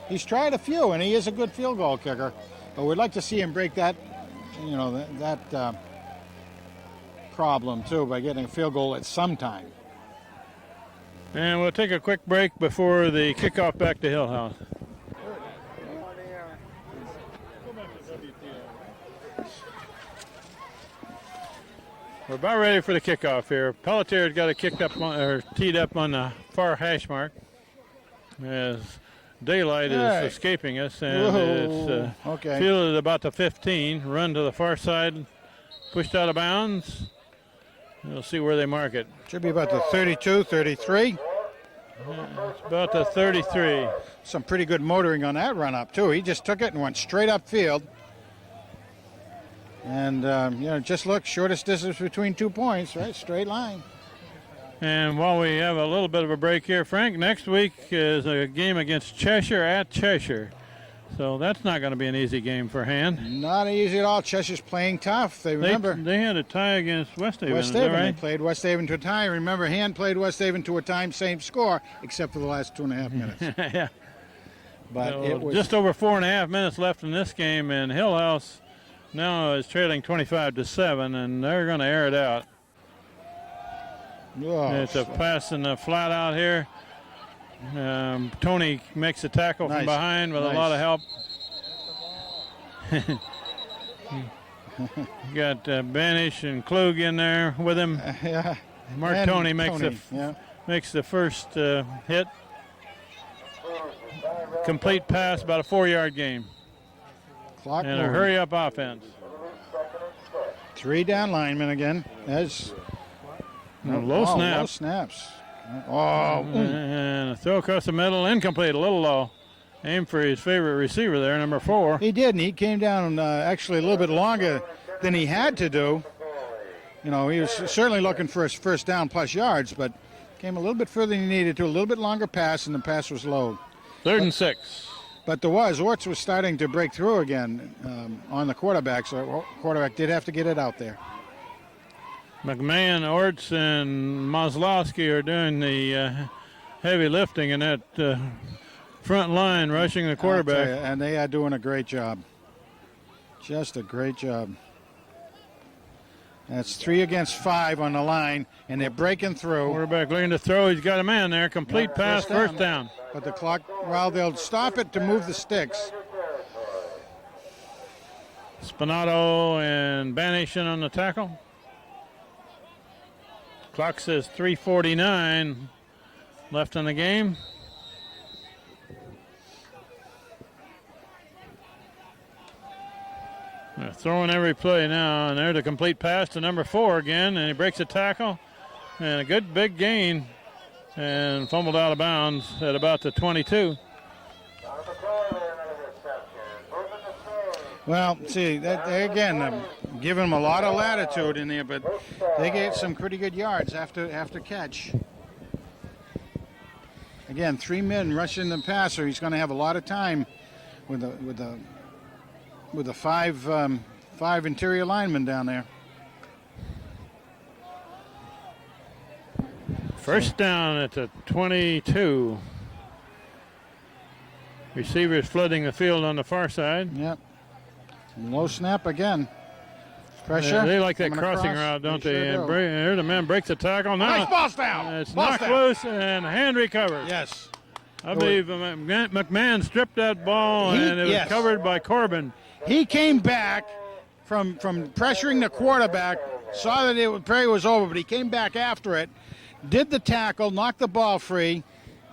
he's tried a few, and he is a good field goal kicker. But we'd like to see him break that, you know, that problem, too, by getting a field goal at some time. And we'll take a quick break before the kickoff back to Hillhouse. We're about ready for the kickoff here. Pelletier's got it kicked up or teed up on the far hash mark as daylight is escaping us, and it's fielded about the 15. Run to the far side, pushed out of bounds. We'll see where they mark it. Should be about the 32, 33. It's about the 33. Some pretty good motoring on that run up, too. He just took it and went straight upfield. And, just look, shortest distance between 2 points, right? Straight line. And while we have a little bit of a break here, Frank, next week is a game against Cheshire at Cheshire. So that's not going to be an easy game for Han. Not easy at all. Cheshire's playing tough. They remember. They had a tie against West Haven. West Is that Haven. right? They played West Haven to a tie. Remember, Han played West Haven to a time, same score, except for the last 2.5 minutes. Yeah. But So it was just over 4.5 minutes left in this game, and Hillhouse now is trailing 25-7, and they're going to air it out. Oh, It's a pass in the flat out here. Tony makes a tackle from behind with a lot of help. Got Banish and Klug in there with him. Yeah. Mark And Tony makes the first hit. Complete pass, about a 4-yard game. Clock And a moving. hurry-up offense. 3 down linemen again. That's Low snap. Low snaps. Oh, And a throw across the middle, incomplete, a little low. Aim for his favorite receiver there, number 4. he did, and he came down actually a little bit longer than he had to do. He was certainly looking for his first down plus yards, but came a little bit further than he needed to, a little bit longer pass, and the pass was low. 3rd and 6. But Orts was starting to break through again on the quarterback, so the quarterback did have to get it out there. McMahon, Orts, and Maslowski are doing the heavy lifting in that front line, rushing the quarterback. And they are doing a great job. Just a great job. That's 3 against 5 on the line, and they're breaking through. Quarterback looking to throw. He's got a man there. Complete pass, first down. But the clock, they'll stop it to move the sticks. Spinato and Banish in on the tackle. Clock says 3:49 left in the game. They're throwing every play now, and there's a complete pass to number 4 again, and he breaks a tackle, and a good big gain, and fumbled out of bounds at about the 22. Well, see, they again giving them a lot of latitude in there, but they get some pretty good yards after catch. Again, 3 men rushing the passer. He's going to have a lot of time with the 5 interior linemen down there. First down at the 22. Receivers flooding the field on the far side. Yep. Low snap again. Pressure. They like that Coming crossing across. route, don't They they? sure And do. there's the man breaks the tackle. Now Nice ball's down. it's Ball's knocked down. loose and hand recovered. Yes. I believe McMahon stripped that ball and it was covered by Corbin. He came back from pressuring the quarterback, saw that it probably was over, but he came back after it, did the tackle, knocked the ball free,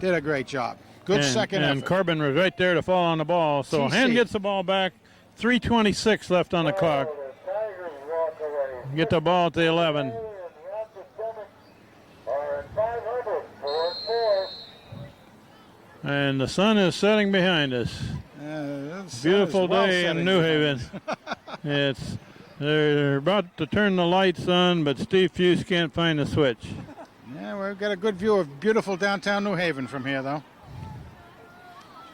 did a great job. Good second And effort. Corbin was right there to fall on the ball. So TC. Hand gets the ball back. 3:26 left on the clock. Get the ball at the 11. And the sun is setting behind us. Beautiful day in New Haven. They're about to turn the lights on, but Steve Fuse can't find the switch. Yeah, we've got a good view of beautiful downtown New Haven from here, though.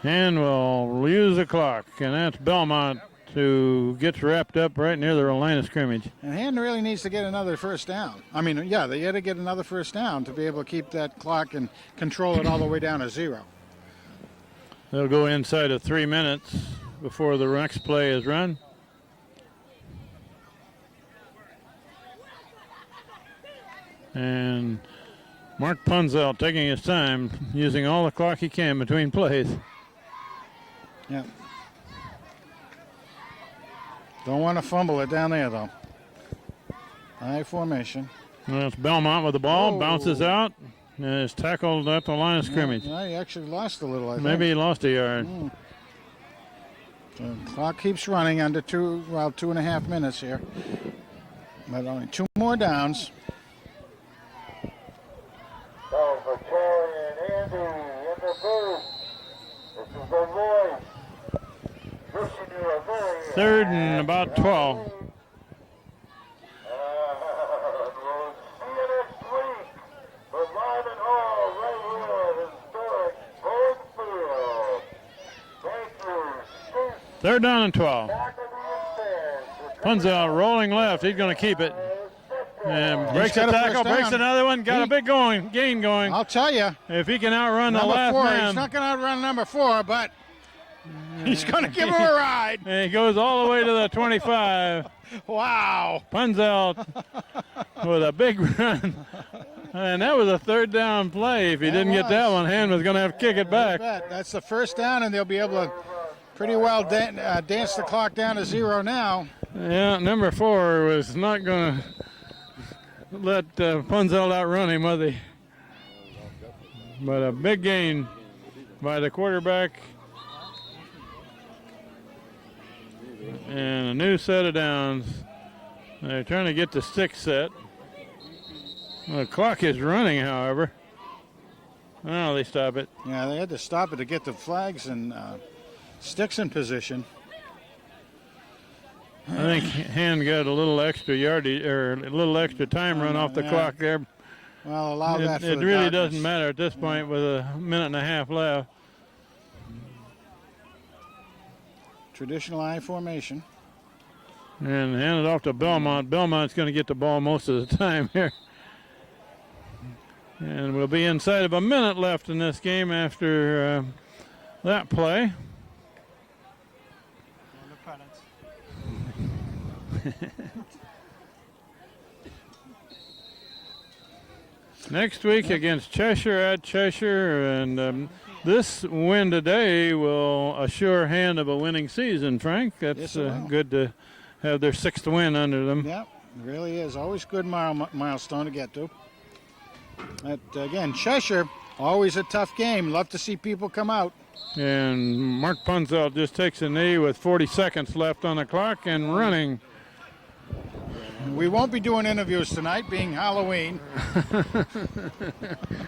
And we'll use the clock, and that's Belmont who gets wrapped up right near the line of scrimmage. And Han really needs to get another first down. I mean, yeah, they had to get another first down to be able to keep that clock and control it all the way down to 0. They'll go inside of 3 minutes before the next play is run. And Mark Punzel taking his time, using all the clock he can between plays. Yeah. Don't want to fumble it down there, though. High formation. Well, it's Belmont with the ball, Oh. bounces out, and is tackled at the line of scrimmage. Yeah, he actually lost a little, I think. Maybe he lost a yard. The clock keeps running under 2.5 minutes here. But only 2 more downs. So for Troy and Andy Third and about 12. Third down and 12. Punzel rolling left. He's going to keep it. And breaks a tackle, breaks another one. Got a big gain going. I'll tell you. If he can outrun the Number last 4, man. he's not going to outrun number 4, but he's going to give him a ride. And he goes all the way to the 25. Wow. Punzel with a big run. And that was a third down play. If he didn't get that one, Hand was going to have to kick it back. That's the first down, and they'll be able to pretty well dance the clock down to 0 now. Yeah, number 4 was not going to let Punzel outrun him, was he? But a big gain by the quarterback. And a new set of downs. They're trying to get the stick set. Well, the clock is running, however. Oh, they stop it. Yeah, they had to stop it to get the flags and sticks in position. I think Hand got a little extra yardage or a little extra time run off the clock there. Well, allow that for it the really darkness. doesn't matter at this point with a minute and a half left. Traditional I formation. And hand it off to Belmont. Belmont's going to get the ball most of the time here. And we'll be inside of a minute left in this game after that play. Next week against Cheshire at Cheshire, and this win today will assure Hand of a winning season, Frank. That's good to have their 6th win under them. Yeah, it really is. Always good milestone to get to. But again, Cheshire, always a tough game. Love to see people come out. And Mark Punzel just takes a knee with 40 seconds left on the clock and running. We won't be doing interviews tonight, being Halloween.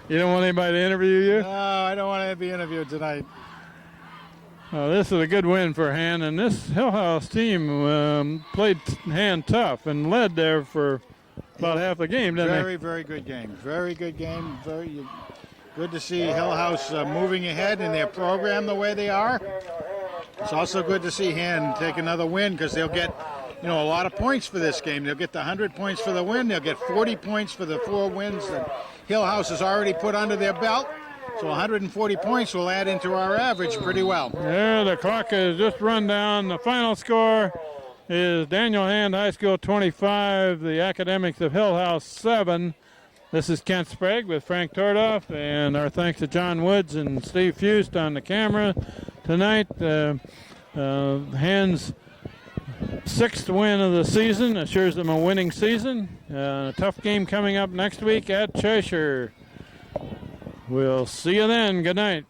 You don't want anybody to interview you? No, I don't want to be interviewed tonight. This is a good win for Hand, and this Hillhouse team played Hand tough and led there for about half the game, didn't they? Very good game. Very good game. Very good to see Hillhouse moving ahead in their program the way they are. It's also good to see Hand take another win because they'll get a lot of points for this game. They'll get the 100 points for the win. They'll get 40 points for the 4 wins that Hillhouse has already put under their belt. So 140 points will add into our average pretty well. Yeah, the clock has just run down. The final score is Daniel Hand High School 25, the Academics of Hillhouse 7. This is Kent Sprague with Frank Tordoff, and our thanks to John Woods and Steve Fust on the camera tonight. Hand's 6th win of the season assures them a winning season. A tough game coming up next week at Cheshire. We'll see you then. Good night.